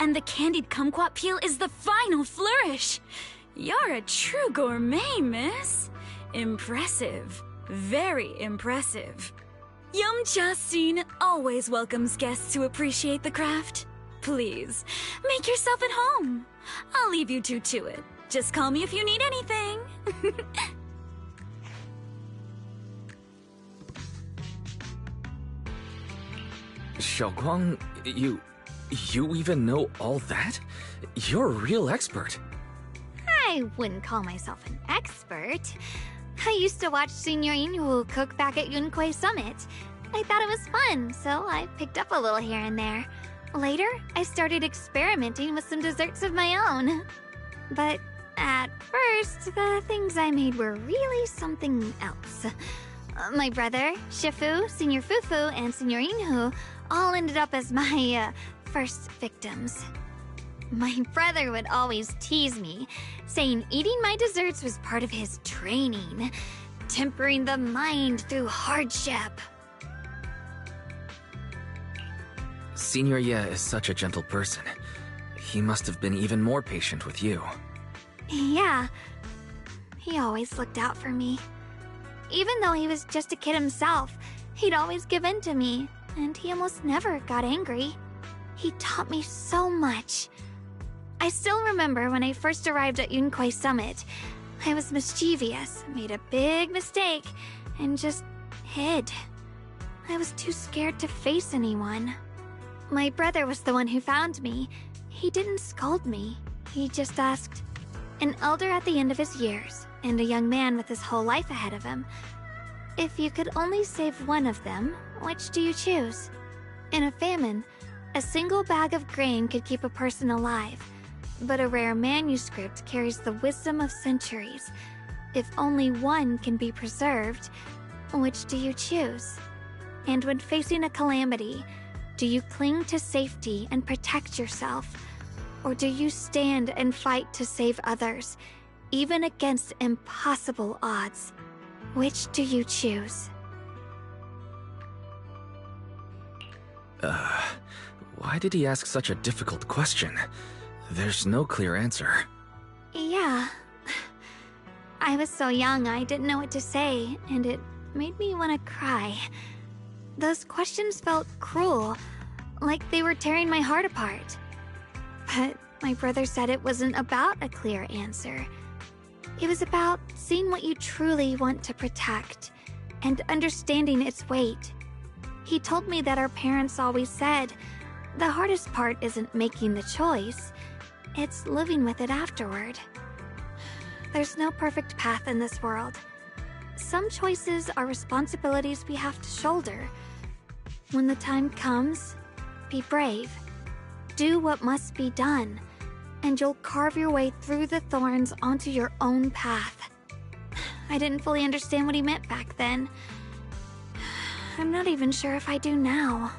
[SPEAKER 7] And the candied kumquat peel is the final flourish. You're a true gourmet, miss. Impressive. Very impressive. Yum Cha Sin always welcomes guests who appreciate the craft. Please, make yourself at home. I'll leave you two to it. Just call me if you need anything.
[SPEAKER 1] Xiaoguang, you even know all that? You're a real expert.
[SPEAKER 5] I wouldn't call myself an expert. I used to watch Senior Yinhu cook back at Yunquay Summit. I thought it was fun, so I picked up a little here and there. Later, I started experimenting with some desserts of my own. But at first, the things I made were really something else. My brother, Shifu, Senior Fufu, and Senior Yinhu all ended up as my first victims. My brother would always tease me, saying eating my desserts was part of his training, tempering the mind through hardship.
[SPEAKER 1] Senior Ye is such a gentle person. He must have been even more patient with you.
[SPEAKER 5] Yeah, he always looked out for me. Even though he was just a kid himself, he'd always give in to me, and he almost never got angry. He taught me so much. I still remember when I first arrived at Yunquay Summit. I was mischievous, made a big mistake, and just hid. I was too scared to face anyone. My brother was the one who found me. He didn't scold me. He just asked, an elder at the end of his years, and a young man with his whole life ahead of him, if you could only save one of them, which do you choose? In a famine, a single bag of grain could keep a person alive, but a rare manuscript carries the wisdom of centuries. If only one can be preserved, which do you choose? And when facing a calamity, do you cling to safety and protect yourself? Or do you stand and fight to save others, even against impossible odds? Which do you choose?
[SPEAKER 1] Why did he ask such a difficult question? There's no clear answer.
[SPEAKER 5] Yeah, I was so young I didn't know what to say, and it made me want to cry. Those questions felt cruel, like they were tearing my heart apart. But my brother said it wasn't about a clear answer. It was about seeing what you truly want to protect, and understanding its weight. He told me that our parents always said, the hardest part isn't making the choice, it's living with it afterward. There's no perfect path in this world. Some choices are responsibilities we have to shoulder. When the time comes, be brave. Do what must be done, and you'll carve your way through the thorns onto your own path. I didn't fully understand what he meant back then. I'm not even sure if I do now.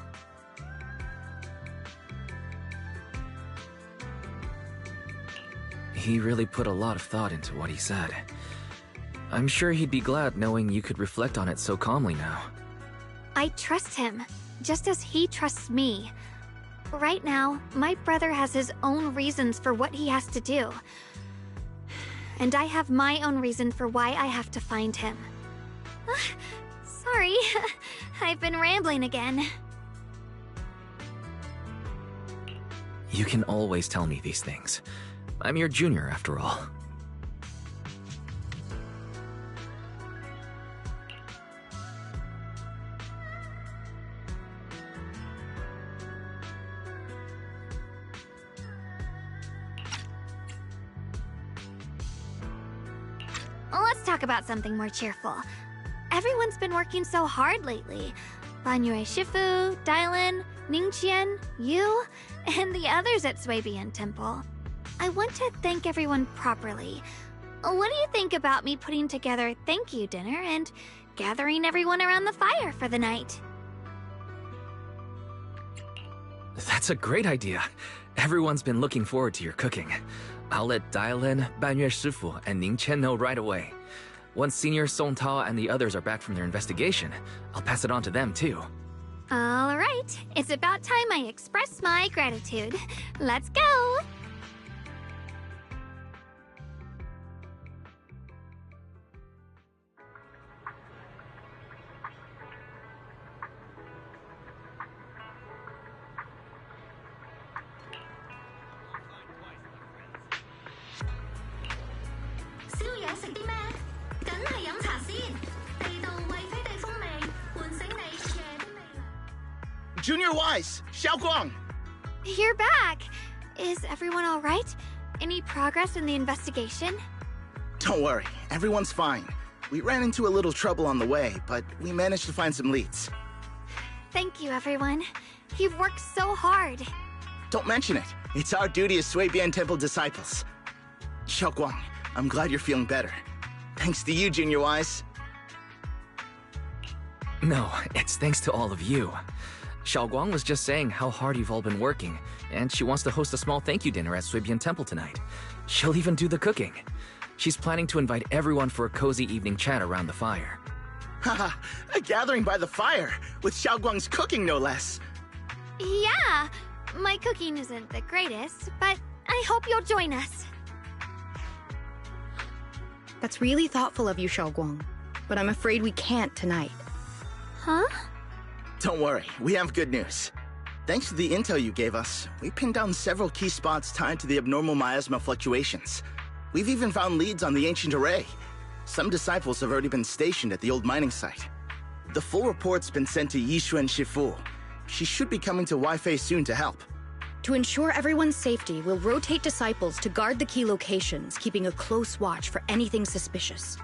[SPEAKER 1] He really put a lot of thought into what he said. I'm sure he'd be glad knowing you could reflect on it so calmly now.
[SPEAKER 5] I trust him, just as he trusts me. Right now, my brother has his own reasons for what he has to do. And I have my own reason for why I have to find him. Sorry, I've been rambling again.
[SPEAKER 1] You can always tell me these things. I'm your junior, after all.
[SPEAKER 5] Let's talk about something more cheerful. Everyone's been working so hard lately. Banyue Shifu, Dylan, Ningqian, you, and the others at Swabian Temple. I want to thank everyone properly. What do you think about me putting together a thank you dinner and gathering everyone around the fire for the night?
[SPEAKER 1] That's a great idea. Everyone's been looking forward to your cooking. I'll let Dylan, Banyue Shifu, and Ningqian know right away. Once Senior Song Tao and the others are back from their investigation, I'll pass it on to them too.
[SPEAKER 5] All right, it's about time I express my gratitude. Let's go!
[SPEAKER 20] Junior Wise, Xiaoguang!
[SPEAKER 5] You're back! Is everyone all right? Any progress in the investigation?
[SPEAKER 20] Don't worry, everyone's fine. We ran into a little trouble on the way, but we managed to find some leads.
[SPEAKER 5] Thank you, everyone. You've worked so hard.
[SPEAKER 20] Don't mention it. It's our duty as Swabian Temple disciples. Xiaoguang, I'm glad you're feeling better. Thanks to you, Junior Wise.
[SPEAKER 1] No, it's thanks to all of you. Xiaoguang was just saying how hard you've all been working, and she wants to host a small thank you dinner at Swabian Temple tonight. She'll even do the cooking. She's planning to invite everyone for a cozy evening chat around the fire.
[SPEAKER 20] Haha, a gathering by the fire, with Xiaoguang's cooking no less.
[SPEAKER 5] Yeah, my cooking isn't the greatest, but I hope you'll join us.
[SPEAKER 21] That's really thoughtful of you, Xiaoguang, but I'm afraid we can't tonight.
[SPEAKER 5] Huh?
[SPEAKER 20] Don't worry, we have good news. Thanks to the intel you gave us, we pinned down several key spots tied to the abnormal miasma fluctuations. We've even found leads on the ancient array. Some disciples have already been stationed at the old mining site. The full report's been sent to Yishuan Shifu. She should be coming to Weifei soon to help.
[SPEAKER 21] To ensure everyone's safety, we'll rotate disciples to guard the key locations, keeping a close watch for anything suspicious.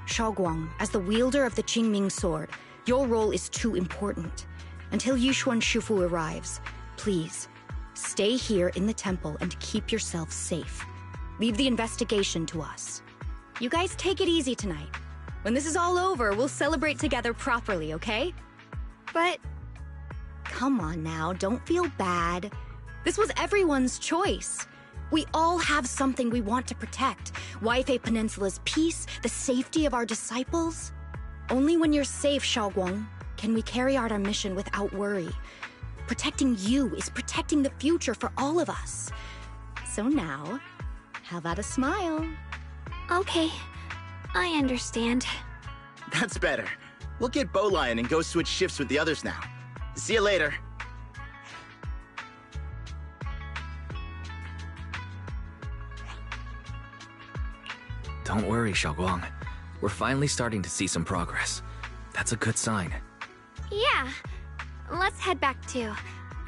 [SPEAKER 21] Xiaoguang, as the wielder of the Qingming sword, your role is too important. Until Yishuan Shifu arrives, please, stay here in the temple and keep yourself safe. Leave the investigation to us. You guys take it easy tonight. When this is all over, we'll celebrate together properly, okay?
[SPEAKER 5] But...
[SPEAKER 21] Come on now, don't feel bad. This was everyone's choice. We all have something we want to protect. Weifei Peninsula's peace, the safety of our disciples. Only when you're safe, Xiaoguang, can we carry out our mission without worry. Protecting you is protecting the future for all of us. So now, how about a smile?
[SPEAKER 5] Okay. I understand.
[SPEAKER 20] That's better. We'll get Bowline and go switch shifts with the others now. See you later.
[SPEAKER 1] Don't worry, Xiaoguang. We're finally starting to see some progress. That's a good sign.
[SPEAKER 5] Yeah. Let's head back too.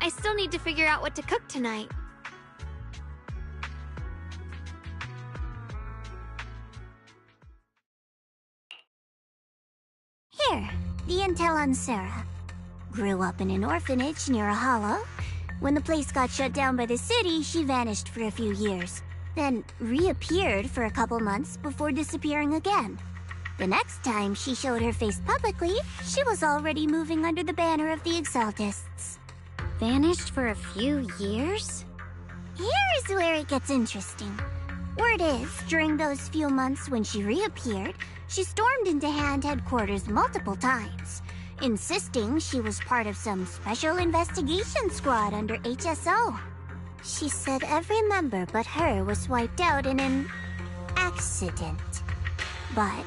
[SPEAKER 5] I still need to figure out what to cook tonight.
[SPEAKER 10] Here, the intel on Sarah. Grew up in an orphanage near a hollow. When the place got shut down by the city, she vanished for a few years. Then reappeared for a couple months before disappearing again. The next time she showed her face publicly, she was already moving under the banner of the Exaltists.
[SPEAKER 3] Vanished for a few years?
[SPEAKER 10] Here's where it gets interesting. Word is, during those few months when she reappeared, she stormed into Hand headquarters multiple times, insisting she was part of some special investigation squad under HSO. She said every member but her was wiped out in an accident. But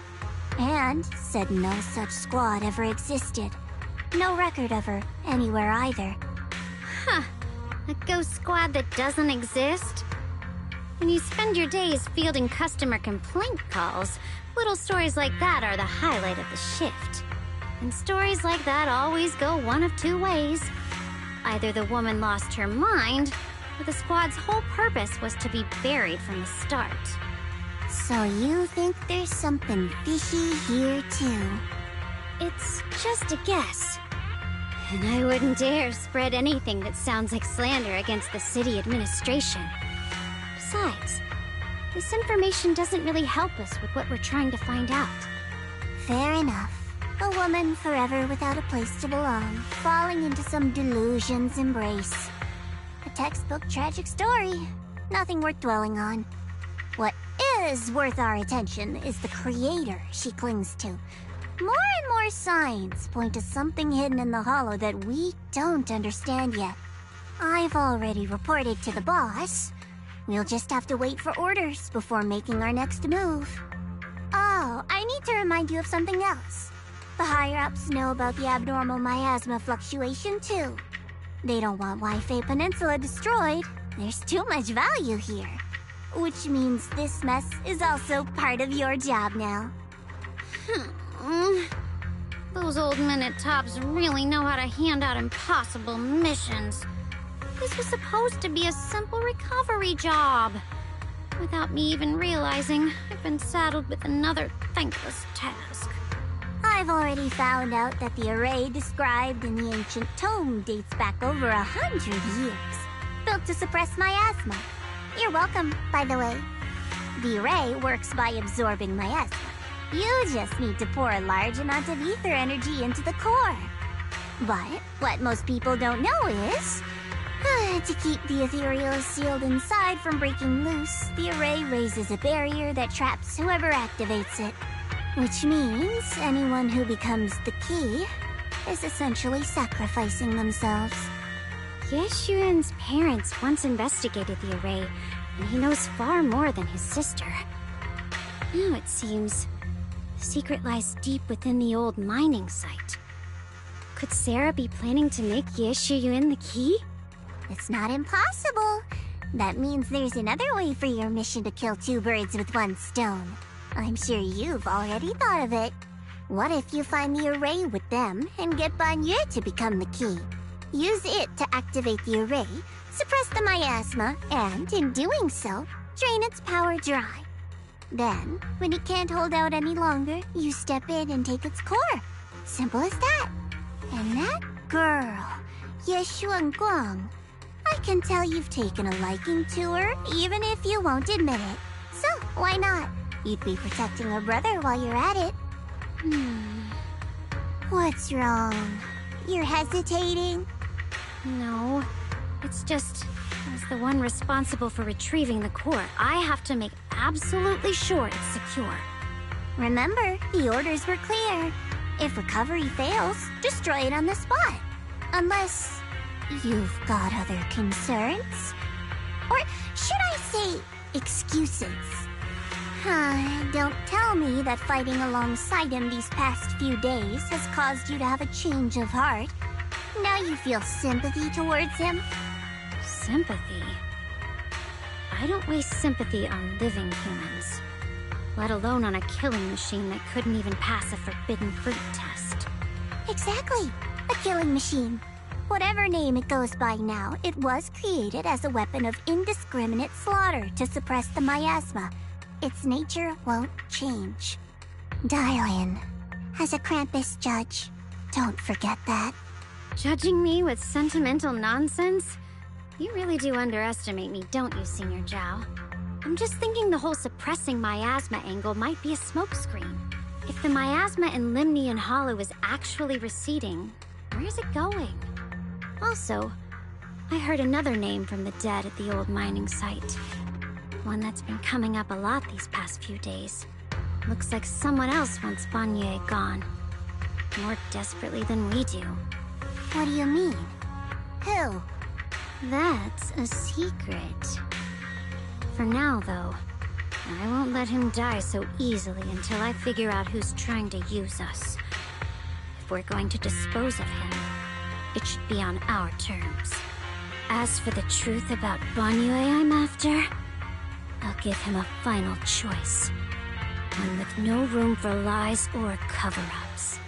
[SPEAKER 10] Hand said no such squad ever existed. No record of her anywhere either.
[SPEAKER 4] Huh. A ghost squad that doesn't exist? When you spend your days fielding customer complaint calls, little stories like that are the highlight of the shift. And stories like that always go one of two ways. Either the woman lost her mind, or the squad's whole purpose was to be buried from the start.
[SPEAKER 10] So you think there's something fishy here too?
[SPEAKER 4] It's just a guess. And I wouldn't dare spread anything that sounds like slander against the city administration. Besides, this information doesn't really help us with what we're trying to find out.
[SPEAKER 10] Fair enough. A woman forever without a place to belong, falling into some delusion's embrace. A textbook tragic story. Nothing worth dwelling on. What is worth our attention is the creator she clings to. More and more signs point to something hidden in the hollow that we don't understand yet. I've already reported to the boss. We'll just have to wait for orders before making our next move. Oh, I need to remind you of something else. The higher-ups know about the abnormal miasma fluctuation, too. They don't want Waifei Peninsula destroyed. There's too much value here. Which means this mess is also part of your job now.
[SPEAKER 4] Those old men at Tops really know how to hand out impossible missions. This was supposed to be a simple recovery job. Without me even realizing, I've been saddled with another thankless task.
[SPEAKER 10] I've already found out that the array described in the ancient tome dates back over 100 years. Built to suppress miasma. You're welcome, by the way. The array works by absorbing miasma. You just need to pour a large amount of ether energy into the core. But what most people don't know is, to keep the ethereal sealed inside from breaking loose, the array raises a barrier that traps whoever activates it. Which means anyone who becomes the key is essentially sacrificing themselves.
[SPEAKER 4] Yeshuan's parents once investigated the array, and he knows far more than his sister. Now it seems the secret lies deep within the old mining site. Could Sarah be planning to make Yeshuyuan the key?
[SPEAKER 10] It's not impossible. That means there's another way for your mission to kill two birds with one stone. I'm sure you've already thought of it. What if you find the array with them and get Banyu to become the key? Use it to activate the array, suppress the miasma, and in doing so, drain its power dry. Then, when it can't hold out any longer, you step in and take its core. Simple as that. And that girl, Yeshuan Guang, I can tell you've taken a liking to her, even if you won't admit it. So, why not? You'd be protecting her brother while you're at it. What's wrong? You're hesitating?
[SPEAKER 4] No, it's just, as the one responsible for retrieving the core, I have to make absolutely sure it's secure.
[SPEAKER 10] Remember, the orders were clear. If recovery fails, destroy it on the spot. Unless you've got other concerns. Or should I say, excuses? Don't tell me that fighting alongside him these past few days has caused you to have a change of heart. Now you feel sympathy towards him?
[SPEAKER 4] Sympathy? I don't waste sympathy on living humans, let alone on a killing machine that couldn't even pass a forbidden fruit test.
[SPEAKER 10] Exactly, a killing machine. Whatever name it goes by now, it was created as a weapon of indiscriminate slaughter to suppress the miasma. Its nature won't change. Dial in. As a Krampus judge, don't forget that.
[SPEAKER 4] Judging me with sentimental nonsense? You really do underestimate me, don't you, Senior Zhao? I'm just thinking the whole suppressing miasma angle might be a smokescreen. If the miasma in Limnian Hollow is actually receding, where's it going? Also, I heard another name from the dead at the old mining site. One that's been coming up a lot these past few days. Looks like someone else wants Banyue gone. More desperately than we do.
[SPEAKER 10] What do you mean? Who?
[SPEAKER 4] That's a secret. For now, though, I won't let him die so easily until I figure out who's trying to use us. If we're going to dispose of him, it should be on our terms. As for the truth about Banyue I'm after, I'll give him a final choice. One with no room for lies or cover-ups.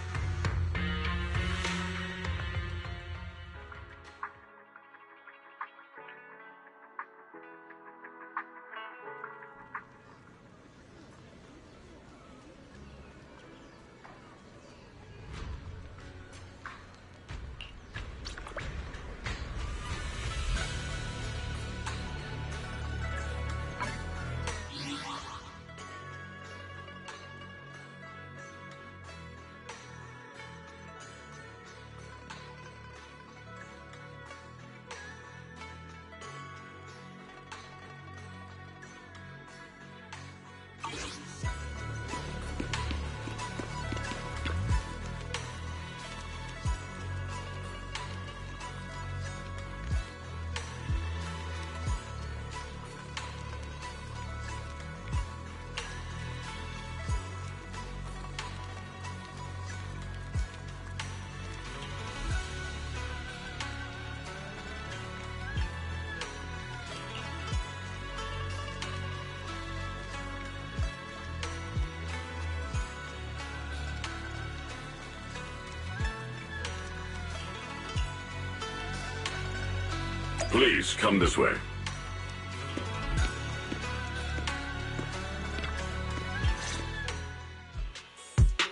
[SPEAKER 2] Please, come this way.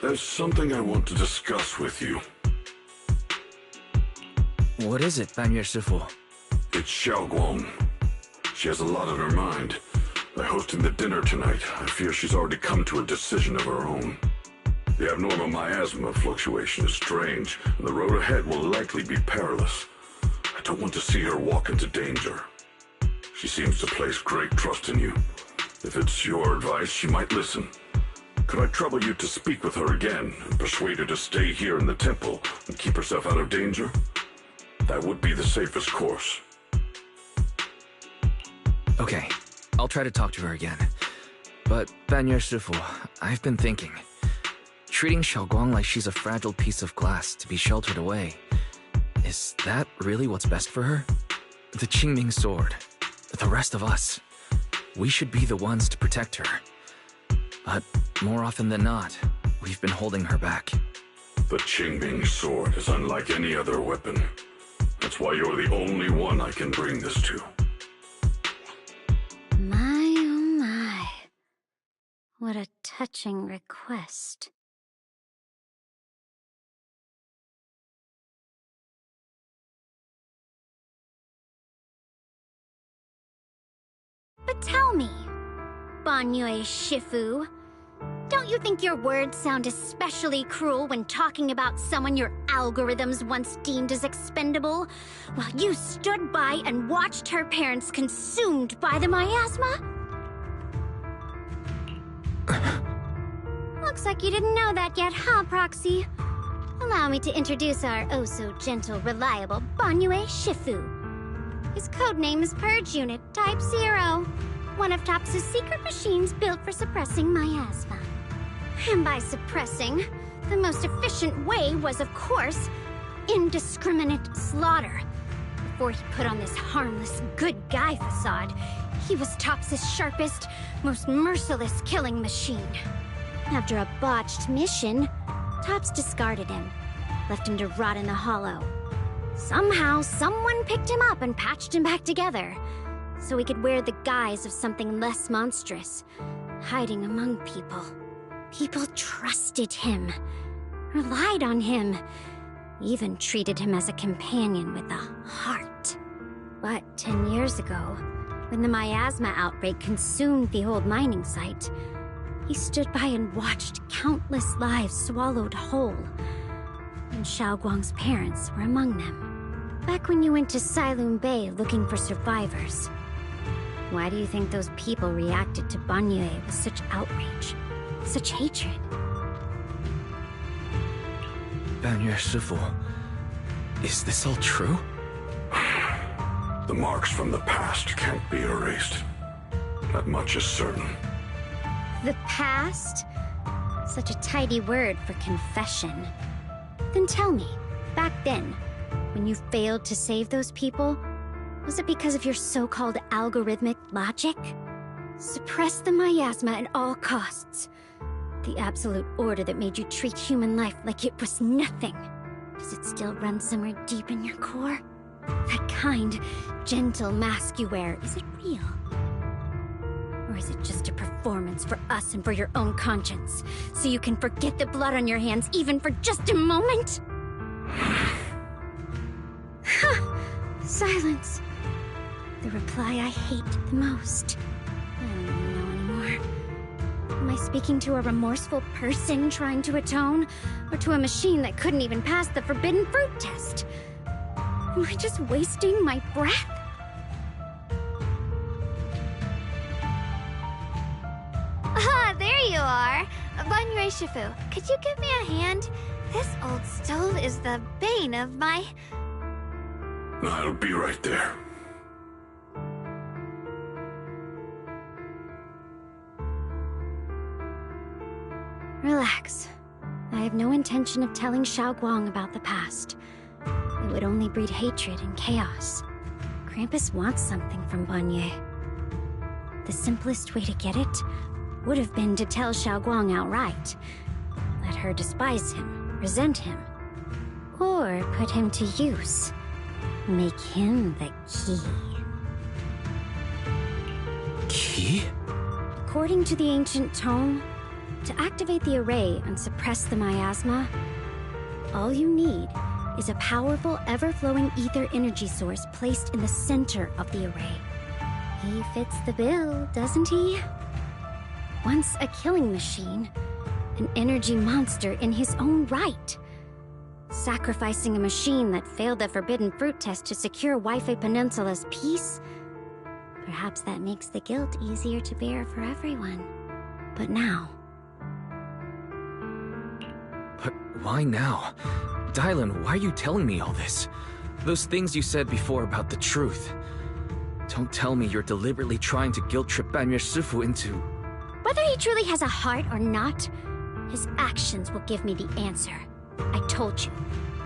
[SPEAKER 2] There's something I want to discuss with you.
[SPEAKER 1] What is it, Banyue Shifu?
[SPEAKER 2] It's Xiaoguang. She has a lot on her mind. By hosting the dinner tonight, I fear she's already come to a decision of her own. The abnormal miasma fluctuation is strange, and the road ahead will likely be perilous. I don't want to see her walk into danger. She seems to place great trust in you. If it's your advice, she might listen. Could I trouble you to speak with her again and persuade her to stay here in the temple and keep herself out of danger? That would be the safest course.
[SPEAKER 1] Okay, I'll try to talk to her again. But, Banyue Shifu, I've been thinking. Treating Xiaoguang like she's a fragile piece of glass to be sheltered away. Is that really what's best for her? The Qingming sword, the rest of us, we should be the ones to protect her. But more often than not, we've been holding her back.
[SPEAKER 2] The Qingming sword is unlike any other weapon. That's why you're the only one I can bring this to.
[SPEAKER 4] My, oh my. What a touching request. But tell me, Banyue Shifu, don't you think your words sound especially cruel when talking about someone your algorithms once deemed as expendable, while you stood by and watched her parents consumed by the miasma? Looks like you didn't know that yet, huh, Proxy? Allow me to introduce our oh-so-gentle, reliable Banyue Shifu. His codename is Purge Unit Type 0. one of Tops's secret machines built for suppressing miasma. And by suppressing, the most efficient way was, of course, indiscriminate slaughter. Before he put on this harmless, good guy facade, he was Tops's sharpest, most merciless killing machine. After a botched mission, Tops discarded him, left him to rot in the hollow. Somehow, someone picked him up and patched him back together, so he could wear the guise of something less monstrous, hiding among people. People trusted him, relied on him, even treated him as a companion with a heart. But 10 years ago, when the miasma outbreak consumed the old mining site, he stood by and watched countless lives swallowed whole. And Xiaoguang's parents were among them. Back when you went to Silum Bay looking for survivors. Why do you think those people reacted to Banyue with such outrage, such hatred?
[SPEAKER 1] Banyue Shifu, is this all true?
[SPEAKER 2] The marks from the past can't be erased. That much is certain.
[SPEAKER 4] The past? Such a tidy word for confession. Then tell me, back then, when you failed to save those people, was it because of your so-called algorithmic logic? Suppress the miasma at all costs. The absolute order that made you treat human life like it was nothing. Does it still run somewhere deep in your core? That kind, gentle mask you wear, is it real? Or is it just a performance for us and for your own conscience, so you can forget the blood on your hands even for just a moment? Silence. The reply I hate the most. I don't even know anymore. Am I speaking to a remorseful person trying to atone, or to a machine that couldn't even pass the forbidden fruit test? Am I just wasting my breath?
[SPEAKER 5] Ah, there you are! Banyue Shifu, could you give me a hand? This old stove is the bane of my...
[SPEAKER 2] I'll be right there.
[SPEAKER 4] Relax. I have no intention of telling Xiaoguang about the past. It would only breed hatred and chaos. Krampus wants something from Banyue. The simplest way to get it would have been to tell Xiaoguang outright. Let her despise him, resent him, or put him to use. Make him the key.
[SPEAKER 1] Key?
[SPEAKER 4] According to the ancient tome, to activate the array and suppress the miasma, all you need is a powerful, ever-flowing ether energy source placed in the center of the array. He fits the bill, doesn't he? Once a killing machine, an energy monster in his own right. Sacrificing a machine that failed the forbidden fruit test to secure Wi-Fi Peninsula's peace? Perhaps that makes the guilt easier to bear for everyone. But now...
[SPEAKER 1] But why now? Dylan, why are you telling me all this? Those things you said before about the truth. Don't tell me you're deliberately trying to guilt-trip Banyue Shifu into...
[SPEAKER 4] Whether he truly has a heart or not, his actions will give me the answer. I told you,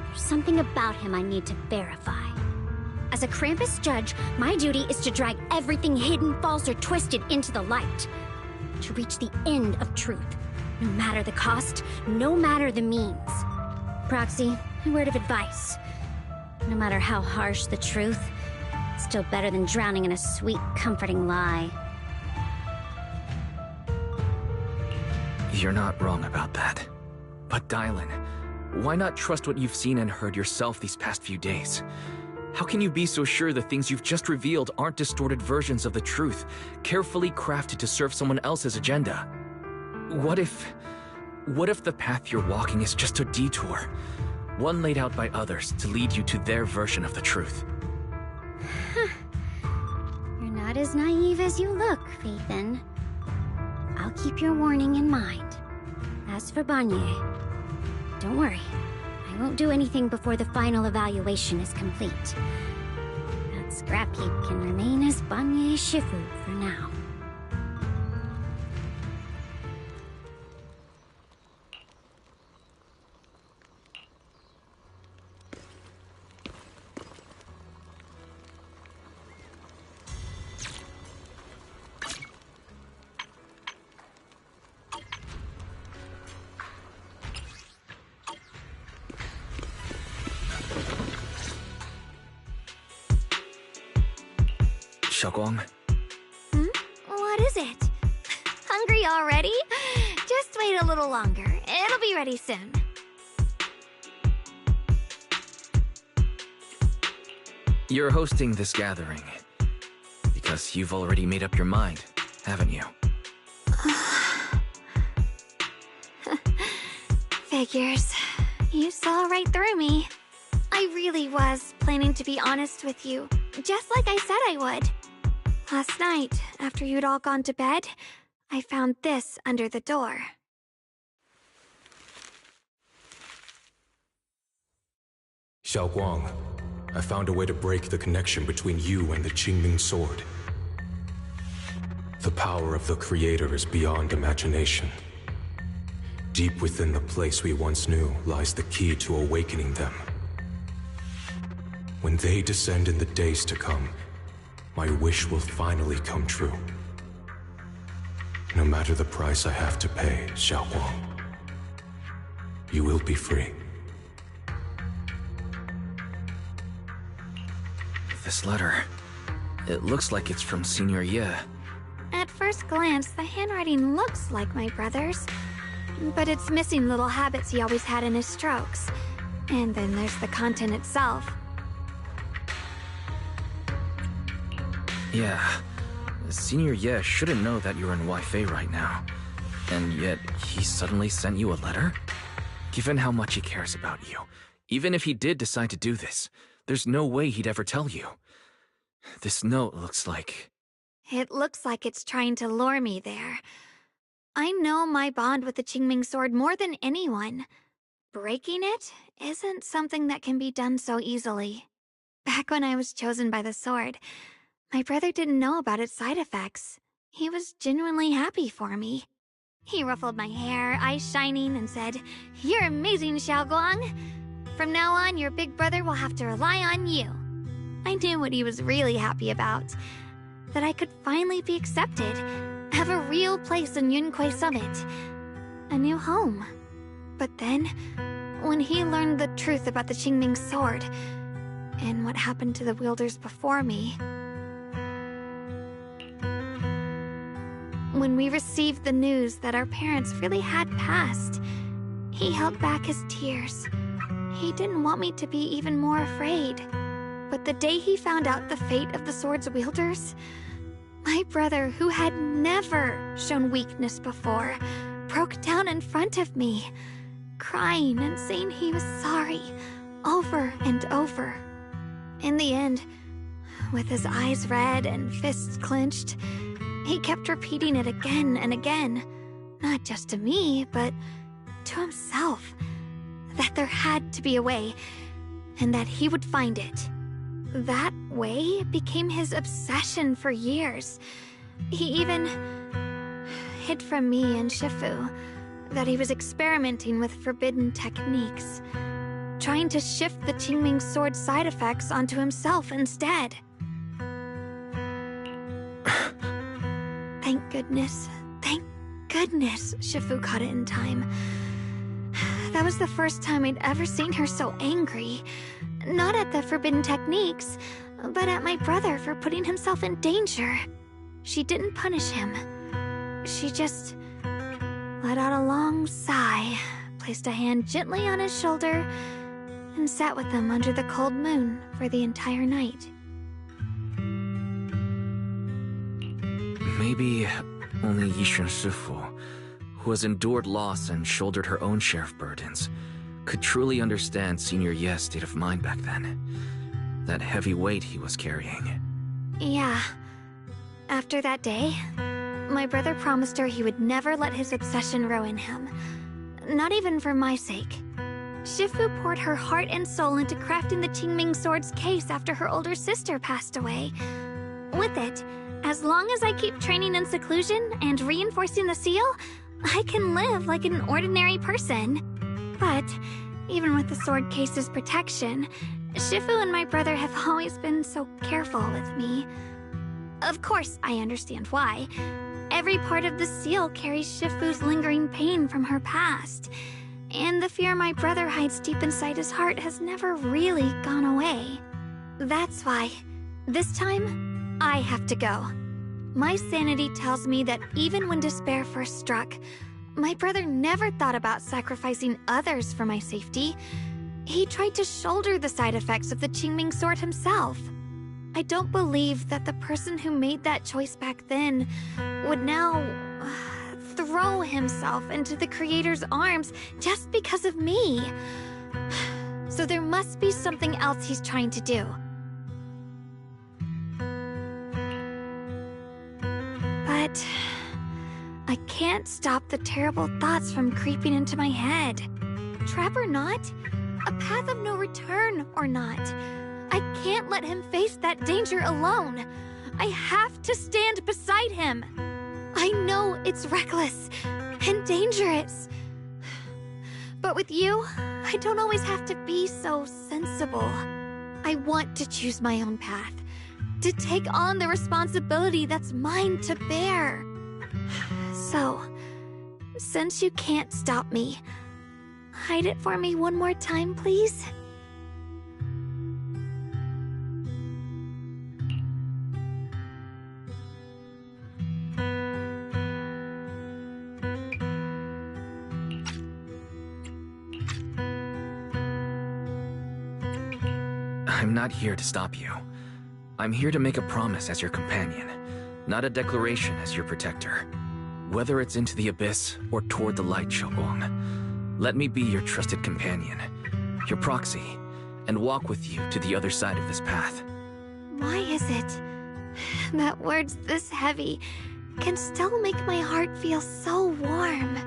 [SPEAKER 4] there's something about him I need to verify. As a Krampus judge, my duty is to drag everything hidden, false, or twisted into the light. To reach the end of truth. No matter the cost, no matter the means. Proxy, a word of advice. No matter how harsh the truth, it's still better than drowning in a sweet, comforting lie.
[SPEAKER 1] You're not wrong about that. But Dylan, why not trust what you've seen and heard yourself these past few days? How can you be so sure the things you've just revealed aren't distorted versions of the truth, carefully crafted to serve someone else's agenda? What if the path you're walking is just a detour? One laid out by others to lead you to their version of the truth.
[SPEAKER 4] You're not as naive as you look, Phaethan. I'll keep your warning in mind. As for Banyue, don't worry. I won't do anything before the final evaluation is complete. That scrap heap can remain as Banyue Shifu for now.
[SPEAKER 1] Xiaoguang.
[SPEAKER 4] What is it? Hungry already? Just wait a little longer. It'll be ready soon.
[SPEAKER 1] You're hosting this gathering because you've already made up your mind, haven't you?
[SPEAKER 5] Figures. You saw right through me. I really was planning to be honest with you, just like I said I would. Last night, after you'd all gone to bed, I found this under the door.
[SPEAKER 11] Xiaoguang, I found a way to break the connection between you and the Qingming sword. The power of the Creator is beyond imagination. Deep within the place we once knew lies the key to awakening them. When they descend in the days to come, my wish will finally come true. No matter the price I have to pay, Xiaoguang, you will be free.
[SPEAKER 1] This letter, it looks like it's from Senior Ye.
[SPEAKER 5] At first glance, the handwriting looks like my brother's, but it's missing little habits he always had in his strokes. And then there's the content itself.
[SPEAKER 1] Yeah, Senior Ye shouldn't know that you're in Waifei right now. And yet, he suddenly sent you a letter? Given how much he cares about you, even if he did decide to do this, there's no way he'd ever tell you. This note looks like...
[SPEAKER 5] It looks like it's trying to lure me there. I know my bond with the Qingming sword more than anyone. Breaking it isn't something that can be done so easily. Back when I was chosen by the sword, my brother didn't know about its side effects. He was genuinely happy for me. He ruffled my hair, eyes shining, and said, "You're amazing, Xiaoguang. From now on, your big brother will have to rely on you." I knew what he was really happy about. That I could finally be accepted, have a real place in Yunquei Summit. A new home. But then, when he learned the truth about the Qingming sword, and what happened to the wielders before me... When we received the news that our parents really had passed, he held back his tears. He didn't want me to be even more afraid. But the day he found out the fate of the sword's wielders, my brother, who had never shown weakness before, broke down in front of me, crying and saying he was sorry, over and over. In the end, with his eyes red and fists clenched, he kept repeating it again and again, not just to me, but to himself, that there had to be a way, and that he would find it. That way became his obsession for years. He even hid from me and Shifu that he was experimenting with forbidden techniques, trying to shift the Qingming sword side effects onto himself instead. Thank goodness Shifu caught it in time. That was the first time I'd ever seen her so angry. Not at the forbidden techniques, but at my brother for putting himself in danger. She didn't punish him. She just let out a long sigh, placed a hand gently on his shoulder, and sat with him under the cold moon for the entire night.
[SPEAKER 1] Maybe only Yishun Shifu, who has endured loss and shouldered her own share of burdens, could truly understand Senior Ye's state of mind back then. That heavy weight he was carrying.
[SPEAKER 5] Yeah. After that day, my brother promised her he would never let his obsession ruin him. Not even for my sake. Shifu poured her heart and soul into crafting the Qingming sword's case after her older sister passed away. With it, as long as I keep training in seclusion and reinforcing the seal, I can live like an ordinary person. But, even with the sword case's protection, Shifu and my brother have always been so careful with me. Of course, I understand why. Every part of the seal carries Shifu's lingering pain from her past, and the fear my brother hides deep inside his heart has never really gone away. That's why, this time, I have to go. My sanity tells me that even when despair first struck, my brother never thought about sacrificing others for my safety. He tried to shoulder the side effects of the Qingming sword himself. I don't believe that the person who made that choice back then would now throw himself into the Creator's arms just because of me. So there must be something else he's trying to do. But I can't stop the terrible thoughts from creeping into my head. Trap or not, a path of no return or not, I can't let him face that danger alone. I have to stand beside him. I know it's reckless and dangerous. But with you, I don't always have to be so sensible. I want to choose my own path, to take on the responsibility that's mine to bear. So, since you can't stop me, hide it for me one more time, please?
[SPEAKER 1] I'm not here to stop you. I'm here to make a promise as your companion, not a declaration as your protector. Whether it's into the abyss or toward the light, Xiaoguang, let me be your trusted companion, your proxy, and walk with you to the other side of this path.
[SPEAKER 5] Why is it that words this heavy can still make my heart feel so warm?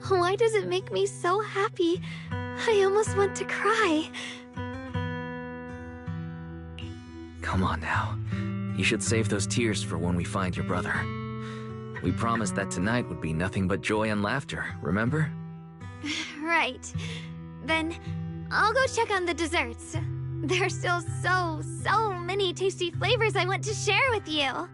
[SPEAKER 5] Why does it make me so happy I almost want to cry?
[SPEAKER 1] Come on now. You should save those tears for when we find your brother. We promised that tonight would be nothing but joy and laughter, remember?
[SPEAKER 5] Right. Then I'll go check on the desserts. There are still so many tasty flavors I want to share with you.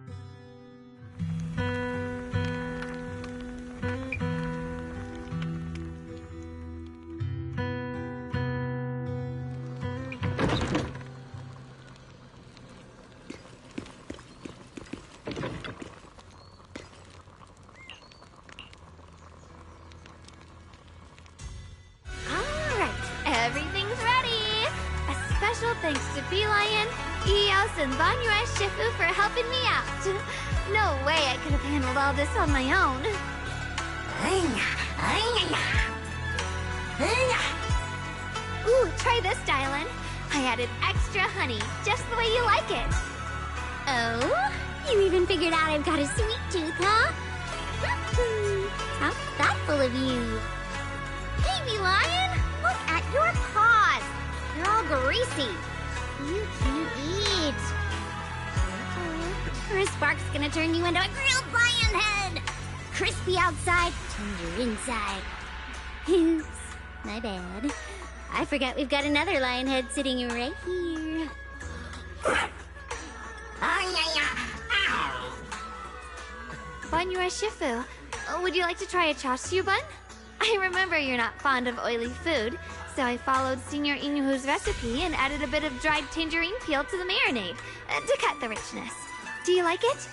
[SPEAKER 5] Everything's ready! A special thanks to Bee Lion, Eos, and Banyue Shifu for helping me out. No way I could have handled all this on my own. Ooh, try this, Dylan. I added extra honey, just the way you like it.
[SPEAKER 4] Oh? You even figured out I've got a sweet tooth, huh? How thoughtful of you. Hey, Bee Lion! Look at your paws! They're all greasy. You can't eat. Or a spark's gonna turn you into a grilled lion head! Crispy outside, tender inside. Oops, my bad. I forgot we've got another lion head sitting right here.
[SPEAKER 5] Banyue Shifu, would you like to try a chashu bun? I remember you're not fond of oily food, so I followed Senior Inuhu's recipe and added a bit of dried tangerine peel to the marinade to cut the richness. Do you like it?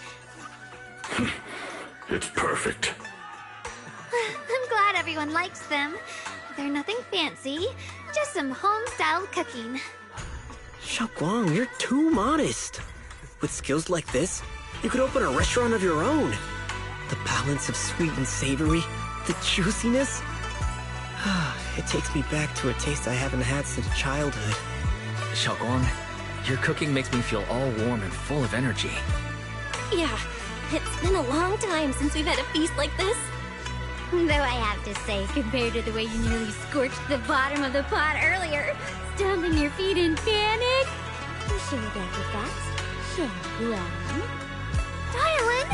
[SPEAKER 2] It's perfect.
[SPEAKER 5] I'm glad everyone likes them. They're nothing fancy, just some home-styled cooking.
[SPEAKER 6] Xiaoguang, you're too modest. With skills like this, you could open a restaurant of your own. The balance of sweet and savory, the juiciness. It takes me back to a taste I haven't had since childhood.
[SPEAKER 1] Xiaoguang, your cooking makes me feel all warm and full of energy.
[SPEAKER 3] Yeah, it's been a long time since we've had a feast like this.
[SPEAKER 4] Though I have to say, compared to the way you nearly scorched the bottom of the pot earlier, stomping your feet in panic. You should have done with that. Xiaoguang.
[SPEAKER 5] Dylan,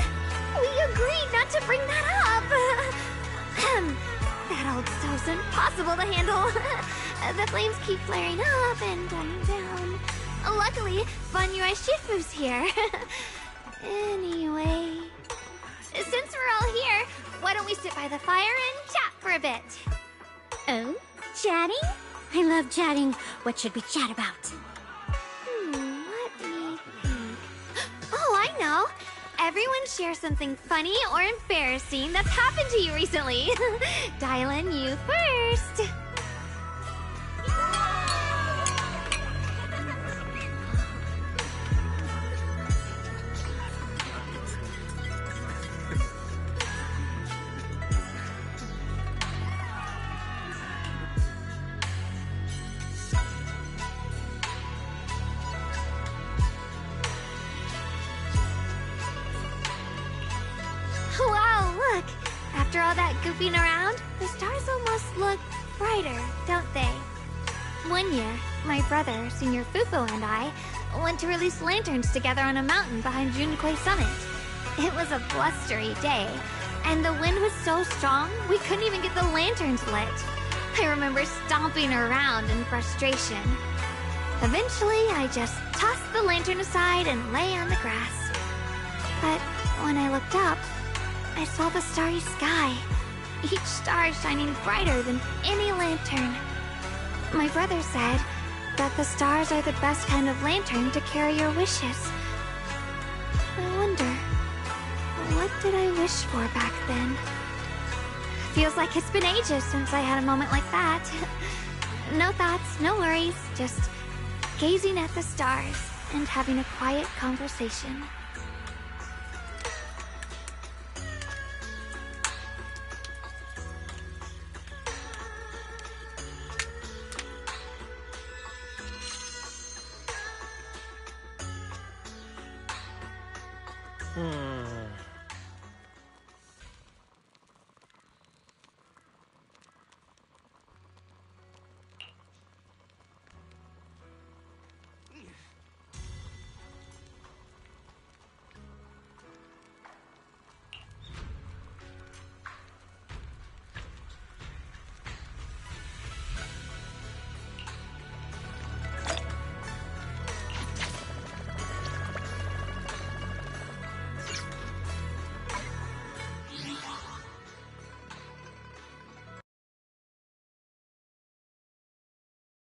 [SPEAKER 5] we agreed not to bring that up. That old stove's impossible to handle. The flames keep flaring up and dying down. Luckily, Banyue Shifu's here. Anyway, since we're all here, why don't we sit by the fire and chat for a bit?
[SPEAKER 4] Oh? Chatting? I love chatting. What should we chat about?
[SPEAKER 5] Let me think. Oh, everyone share something funny or embarrassing that's happened to you recently. Dylan, you first. Wow, look! After all that goofing around, the stars almost look brighter, don't they? One year, my brother, Senior Fufu, and I went to release lanterns together on a mountain behind Junquei Summit. It was a blustery day, and the wind was so strong we couldn't even get the lanterns lit. I remember stomping around in frustration. Eventually, I just tossed the lantern aside and lay on the grass. But when I looked up, I saw the starry sky, each star shining brighter than any lantern. My brother said that the stars are the best kind of lantern to carry your wishes. I wonder, what did I wish for back then? Feels like it's been ages since I had a moment like that. No thoughts, no worries, just gazing at the stars and having a quiet conversation.